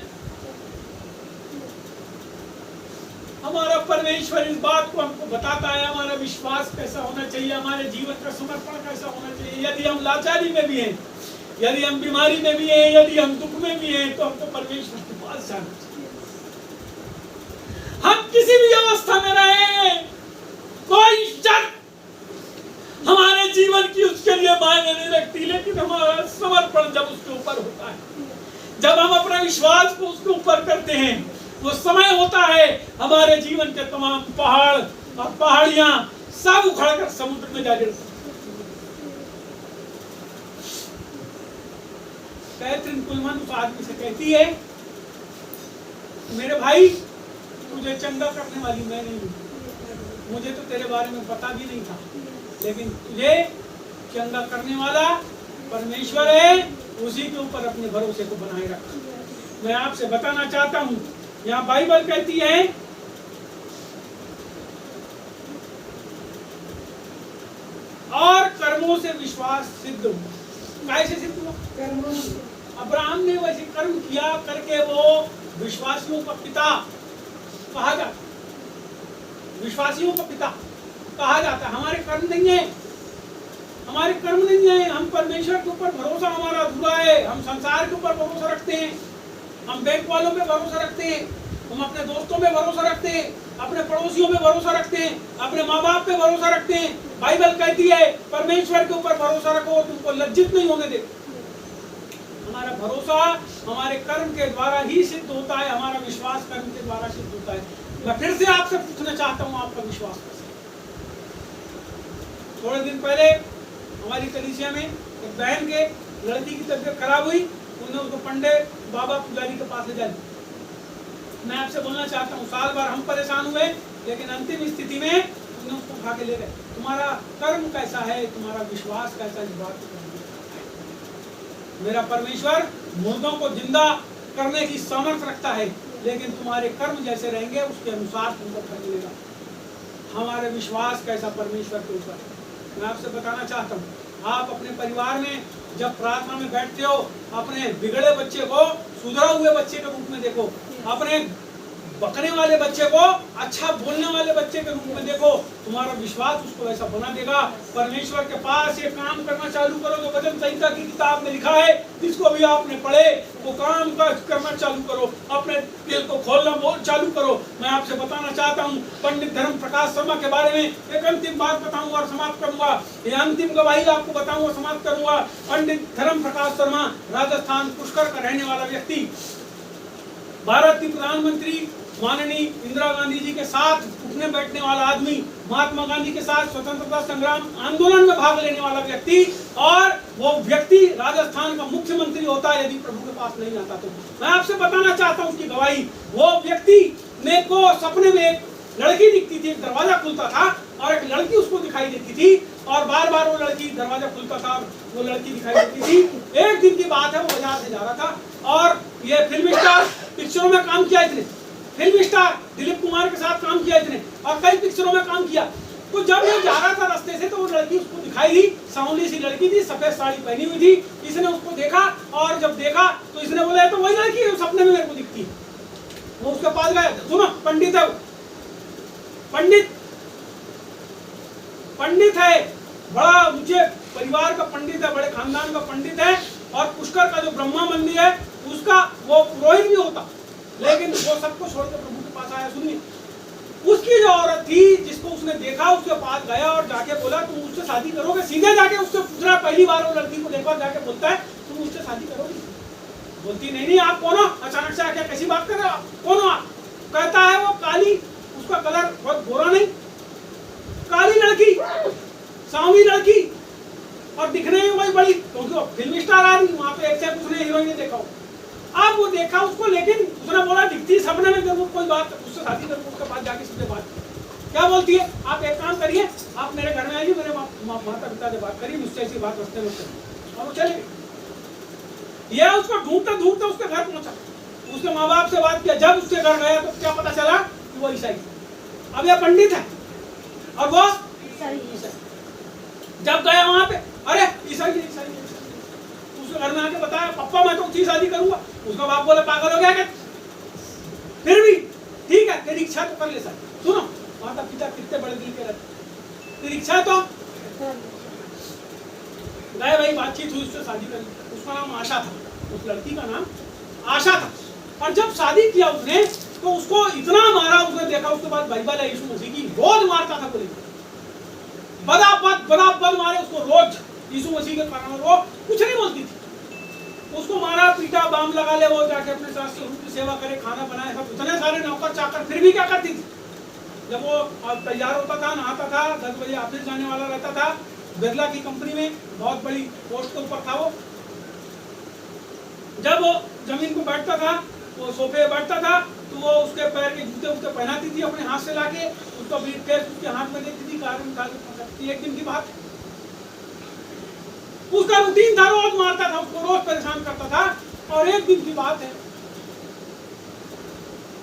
हमारा परमेश्वर इस बात को हमको बताता है हमारा विश्वास कैसा होना चाहिए, हमारे जीवन का समर्पण कैसा होना चाहिए। यदि हम लाचारी में भी हैं, यदि हम बीमारी में भी हैं, यदि हम दुख में भी हैं, तो हमको परमेश्वर के पास जाना चाहिए। हम किसी भी अवस्था में रहे, कोई शर्त हमारे जीवन की उसके लिए मायने नहीं रखती, लेकिन हमारा समर्पण जब उसके ऊपर होता है, जब हम अपने विश्वास को उसके ऊपर करते हैं, वो समय होता है हमारे जीवन के तमाम पहाड़ और पहाड़ियां सब उखड़कर समुद्र में जा गिरते। कैथरीन कुलमन उस आदमी से कहती है, मेरे भाई तुझे चंगा करने वाली मैं नहीं हूं, मुझे तो तेरे बारे में पता भी नहीं था, लेकिन तुझे चंगा करने वाला परमेश्वर है, उसी के ऊपर अपने भरोसे को बनाए रख। मैं आपसे बताना चाहता हूं, यहाँ बाइबल कहती है और कर्मों से विश्वास सिद्ध हुआ। कैसे सिद्ध हुआ? कर्मों से। अब्राहम ने वैसे कर्म किया करके वो विश्वासियों का पिता कहा जाता, विश्वासियों का पिता कहा जाता है। हमारे कर्म नहीं है, हमारे कर्म नहीं है, हम परमेश्वर के ऊपर भरोसा हमारा अधूरा है। हम संसार के ऊपर भरोसा रखते हैं, हम बैंक वालों पे भरोसा रखते हैं, हम अपने दोस्तों पे भरोसा रखते हैं, अपने पड़ोसियों पे भरोसा रखते हैं, अपने माँ बाप पे भरोसा रखते हैं। बाइबल कहती है परमेश्वर के ऊपर भरोसा रखो, तुमको लज्जित नहीं होने दे। हमारा भरोसा हमारे कर्म के द्वारा ही सिद्ध होता है, हमारा विश्वास कर्म के द्वारा सिद्ध होता है। मैं फिर से आपसे पूछना चाहता हूँ, आपका विश्वास कैसा? थोड़े दिन पहले हमारी कलीसिया में एक बहन के लड़की की तबीयत खराब हुई, उन्होंने उसको पंडित बाबा पुजारी के पास ले जाया। मैं आपसे बोलना चाहता हूँ, साल भर हम परेशान हुए, लेकिन अंतिम स्थिति में उन्होंने उसको उठा के ले गए। तुम्हारा कर्म कैसा है, तुम्हारा विश्वास कैसा है, इस बात को मेरा परमेश्वर मुर्दों को जिंदा करने की सामर्थ्य रखता है, लेकिन तुम्हारे कर्म जैसे रहेंगे उसके अनुसार तुमको फल मिलेगा। हमारे विश्वास कैसा परमेश्वर के ऊपर। मैं आपसे बताना चाहता हूँ, आप अपने परिवार में जब प्रार्थना में बैठते हो, अपने बिगड़े बच्चे को सुधरा हुए बच्चे के रूप में देखो, अपने बकने वाले बच्चे को अच्छा बोलने वाले बच्चे के रूप में देखो। तुम्हारा विश्वास उसको ऐसा बना देगा। परमेश्वर के पास ये काम करना चालू करो जो वचन संहिता की किताब में लिखा है, जिसको भी आपने पढ़े वो काम करना चालू करो, अपने दिल को खोलना चालू करो। मैं आपसे बताना चाहता हूँ, पंडित धर्म प्रकाश शर्मा के बारे में एक अंतिम बात बताऊंगा और समाप्त करूंगा। ये अंतिम गवाही आपको बताऊंगा, समाप्त करूंगा। पंडित धर्म प्रकाश शर्मा राजस्थान पुष्कर का रहने वाला व्यक्ति, भारत की प्रधानमंत्री माननीय इंदिरा गांधी जी के साथ उठने बैठने वाला आदमी, महात्मा गांधी के साथ स्वतंत्रता संग्राम आंदोलन में भाग लेने वाला व्यक्ति, और वो व्यक्ति राजस्थान का मुख्यमंत्री होता है यदि प्रभु के पास नहीं आता तो। मैं आपसे बताना चाहता हूँ उसकी गवाही। वो व्यक्ति ने को सपने में एक लड़की दिखती थी, एक दरवाजा खुलता था और एक लड़की उसको दिखाई देती थी, और बार बार वो लड़की दरवाजा खुलता था और वो लड़की दिखाई देती थी। एक दिन की बात है, वो बाजार से जा रहा था और ये फिल्म स्टार पिक्चरों में काम किया इसने, फिल्म स्टार दिलीप कुमार के साथ काम किया इसने और कई पिक्चरों में काम किया। तो जब ये जा रहा था रास्ते से तो वो लड़की उसको दिखाई दी, सांवली सी लड़की थी, सफेद साड़ी पहनी हुई थी। इसने उसको देखा और जब देखा तो इसने बोला तो वही लड़की है, सपने में मेरे को दिखती। वो उसके पास गया, सुनो पंडित है, पंडित है, बड़ा ऊंचे परिवार का पंडित है, बड़े खानदान का पंडित है, और पुष्कर का जो ब्रह्मा मंदिर है उसका वो पुरोहित भी होता, लेकिन वो सबको छोड़कर प्रभु के पास आया। सुनिए, उसकी जो औरत थी जिसको उसने देखा उसके पास गया और जाके बोला तुम उससे शादी करोगे? सीधे जाके उससे पूछ रहा, पहली बार वो लड़की को देखा, जाके बोलता है तुम उससे शादी करोगे? बोलती नहीं आप कौन हो? अचानक से आके कैसी बात कर रहे हो आप? कौन हो आप? कहता है वो काली, उसका कलर बहुत गोरा नहीं, काली लड़की, सांवली लड़की और दिखने में वही बड़ी, क्योंकि फिल्म स्टार आदमी, वहां पे एक से उसने हीरोइन देखा हो। आप वो देखा उसको, लेकिन उसने बोला दिखती सपने में, जरूर कोई बात उससे शादी करो, उसके पास जाके सीधे बात क्या बोलती है, आप एक काम करिए, आप मेरे घर में आइए, मेरे माता पिता से बात करिए, मुझसे ऐसी बात रस्ते में और वो चले गए। ये उसको ढूंढते ढूंढते उसके घर पहुंचा, उसके माँ बाप से बात किया। जब उसके घर गया तो क्या पता चला कि वो ईसाई। अब यह पंडित है और वो ईसाई। जब गया वहां पे, अरे ईसाई ईसाई, उसके घर में आके बताया पप्पा मैं तो उसकी शादी करूंगा। उसका बाप बोले पागल हो गया क्या? फिर भी ठीक है, तेरी इच्छा तो कर ले। सर सुनो, माता पिता कितने बड़े दिल के रहते, तेरी इच्छा तो गए भाई, बातचीत हुई, उससे शादी कर ली। उसका नाम आशा था, उस लड़की का नाम आशा था। और जब शादी किया उसने तो उसको इतना मारा, उसने देखा उसके बाद बाइबल है यीशु मसीह की, रोज मारता था। बोले बराबर मारे उसको रोज, यीशु मसीह के कारण वो कुछ नहीं बोलती थी। उसको मारा पीटा, बाम लगा ले, वो जाके अपने सास ससुर की सेवा करे, खाना बनाए, सब इतने सारे नौकर चाकर, फिर भी क्या करती थी? जब वो तैयार होता था, नहाता था, 10 बजे ऑफिस जाने वाला रहता था, बिरला की कंपनी में बहुत बड़ी पोस्ट के ऊपर था वो। जब वो जमीन पर बैठता था, वो सोफे बैठता था, तो वो उसके पैर के जूते उसके पहनाती थी अपने हाथ से लाके, उसका ब्रीफकेस उसके हाथ में देती थी, कार में निकाल के पकड़ती। एक दिन की बात, उसका रूटीन था, रोज मारता था उसको, रोज परेशान करता था। और एक दिन की बात है,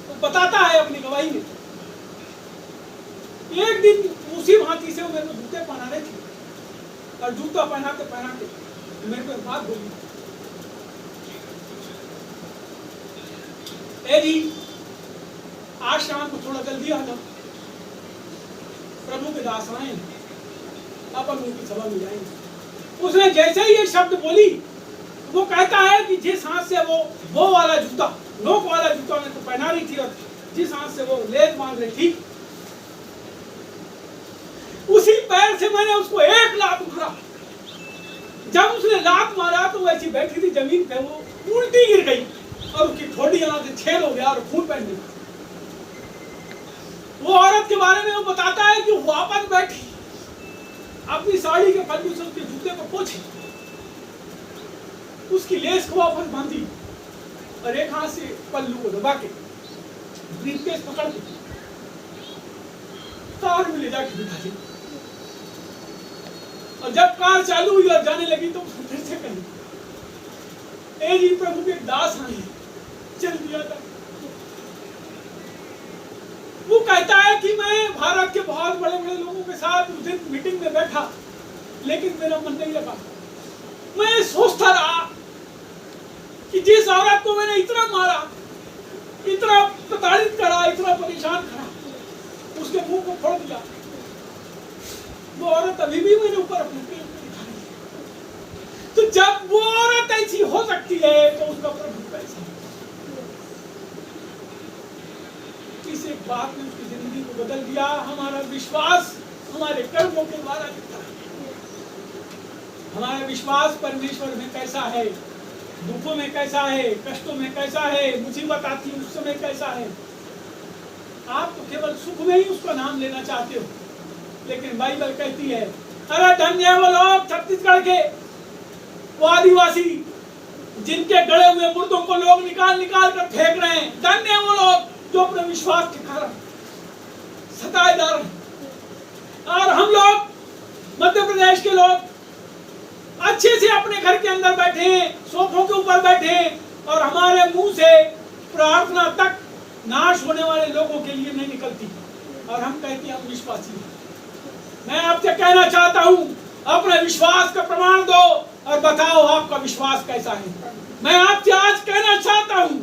तो बताता है अपनी गवाही में, एक दिन उसी भांति से वो मेरे को जूते पहना रही थी, और जूता पहनाते मेरे को एक बात बोली, ए जी आज शाम को थोड़ा जल्दी आ जाओ, प्रभु के दास आए, अपन उनकी सभा में जाएंगे। उसने जैसे ही ये शब्द बोली, वो कहता है कि जिस हाथ से वो वाला जूता, नोक वाला जूता मेरे को पहना रही थी, और जिस हाथ से वो लेग मार रही थी, उसी पैर से मैंने उसको एक लात मारा। जब उसने लात मारा तो वो ऐसी बैठी थी जमीन पे, वो उल्टी गिर गई और उसकी ठोड़ी यहाँ से छेद हो गया और खून बह गया। वो औरत के बारे में वो बताता है कि वापस बैठी, अपनी साड़ी के पल्लू से उसके जूते को पोंछी, उसकी लेस को वापस बांधी, और एक हाथ से पल्लू को दबा के ब्रीफकेस पकड़ के कार में ले जाके बिठा दी। और जब कार चालू हुई और जाने लगी तो फिर से कही, ए जी प्रभु के दास आए, चल दिया था। वो कहता है कि मैं भारत के बहुत बड़े बड़े लोगों के साथ उस दिन मीटिंग में बैठा, लेकिन मेरा मन नहीं लगा। मैं सोचता रहा कि जिस औरत को मैंने इतना मारा, इतना प्रताड़ित करा, इतना परेशान करा, उसके मुंह को फोड़ दिया, वो औरत अभी भी मेरे ऊपर अपने पेट में दिखा रही है। तो जब वो औरत ऐसी हो सकती है तो उसका प्रभु कैसा है? इस एक बात ने उसकी जिंदगी को बदल दिया। हमारा विश्वास हमारे कर्मों के द्वारा दिखता है। हमारा विश्वास परमेश्वर में कैसा है, दुखों में कैसा है, कष्टों में कैसा है, मुसीबत आती है उस समय कैसा है। आप तो केवल सुख में ही उसका नाम लेना चाहते हो, लेकिन बाइबल कहती है, अरे धन्य वो लोग छत्तीसगढ़ के वो आदिवासी जिनके गड़े हुए मुर्दों को लोग निकाल निकाल कर फेंक रहे हैं। धन्य वो लोग जो अपने विश्वास के कारण सताए जा रहे हैं। और हम लोग मध्य प्रदेश के लोग अच्छे से अपने घर के अंदर बैठे हैं, सोफों के ऊपर बैठे हैं, और हमारे मुंह से प्रार्थना तक नाश होने वाले लोगों के लिए नहीं निकलती, और हम कहते हैं हम विश्वासी हैं। मैं आपसे कहना चाहता हूं, अपने विश्वास का प्रमाण दो और बताओ आपका विश्वास कैसा है। मैं आपसे आज कहना चाहता हूं,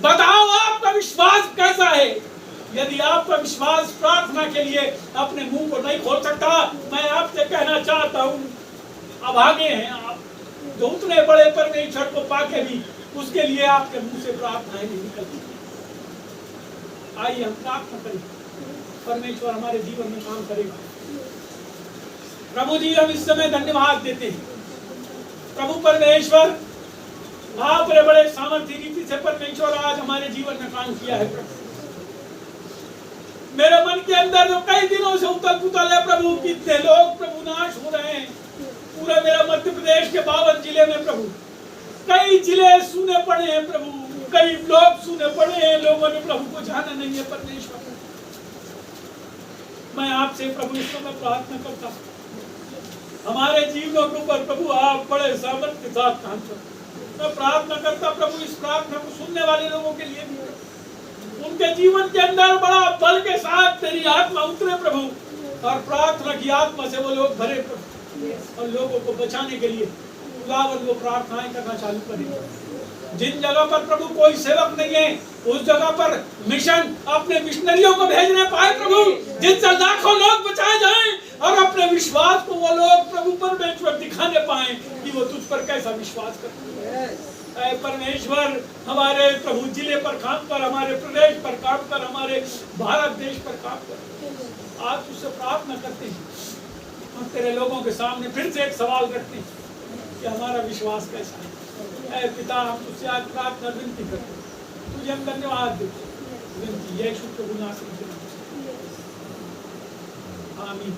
बताओ आपका विश्वास कैसा है। यदि आपका विश्वास प्रार्थना के लिए अपने मुंह को नहीं खोल सकता, मैं आपसे कहना चाहता हूं, अभागे हैं आप जो उतने बड़े परमेश्वर को पाके भी उसके लिए आपके मुंह से प्रार्थनाएं नहीं निकलती। आइए हम प्रार्थना करें, परमेश्वर हमारे जीवन में काम करेगा। प्रभु जी हम इस समय धन्यवाद देते हैं। प्रभु परमेश्वर आपने बड़े सामर्थ्य रीति से परमेश्वर आज हमारे जीवन में काम किया है प्रभु। मेरे मन के अंदर जो कई दिनों से उथल पुथल है प्रभु, कितने लोग प्रभु नाश हो रहे हैं। पूरे मेरा मध्य प्रदेश के 52 जिले में प्रभु, कई जिले सूने पड़े हैं प्रभु, कई लोग सूने पड़े हैं। लोगों ने प्रभु को जाना नहीं है परमेश्वर। मैं आपसे प्रभु इस समय प्रार्थना करता हूँ, हमारे जीवनों के ऊपर प्रभु आप बड़े सामर्थ्य के साथ काम करो। मैं प्रार्थना करता प्रभु इस प्रार्थना को सुनने वाले लोगों के लिए भी, उनके जीवन के अंदर बड़ा बल के साथ तेरी आत्मा उतरे प्रभु, और प्रार्थना की आत्मा से वो लोग भरे प्रभु, और लोगों को बचाने के लिए खुदावंद वो प्रार्थनाएं करना चालू करें। जिन जगह पर प्रभु कोई सेवक नहीं है, उस जगह पर मिशन अपने मिशनरियों को भेजने पाए प्रभु, जिनसे लाखों लोग बचाए जाएं, और अपने विश्वास को वो लोग प्रभु परमेश्वर दिखाने पाए कि वो तुझ पर कैसा विश्वास करते हैं। ऐ परमेश्वर, हमारे प्रभु जिले पर काम कर, हमारे प्रदेश पर काम कर, हमारे भारत देश पर काम कर। आज तुझसे प्रार्थना करते हैं, हम तेरे लोगों के सामने फिर से एक सवाल करते हैं कि हमारा विश्वास कैसा है। ऐ पिता, हम तुझसे आज प्रार्थना विनती करते हैं, तुझे हम धन्यवाद देते हैं। विनती यीशु प्रभु नासरी के नाम से, आमीन।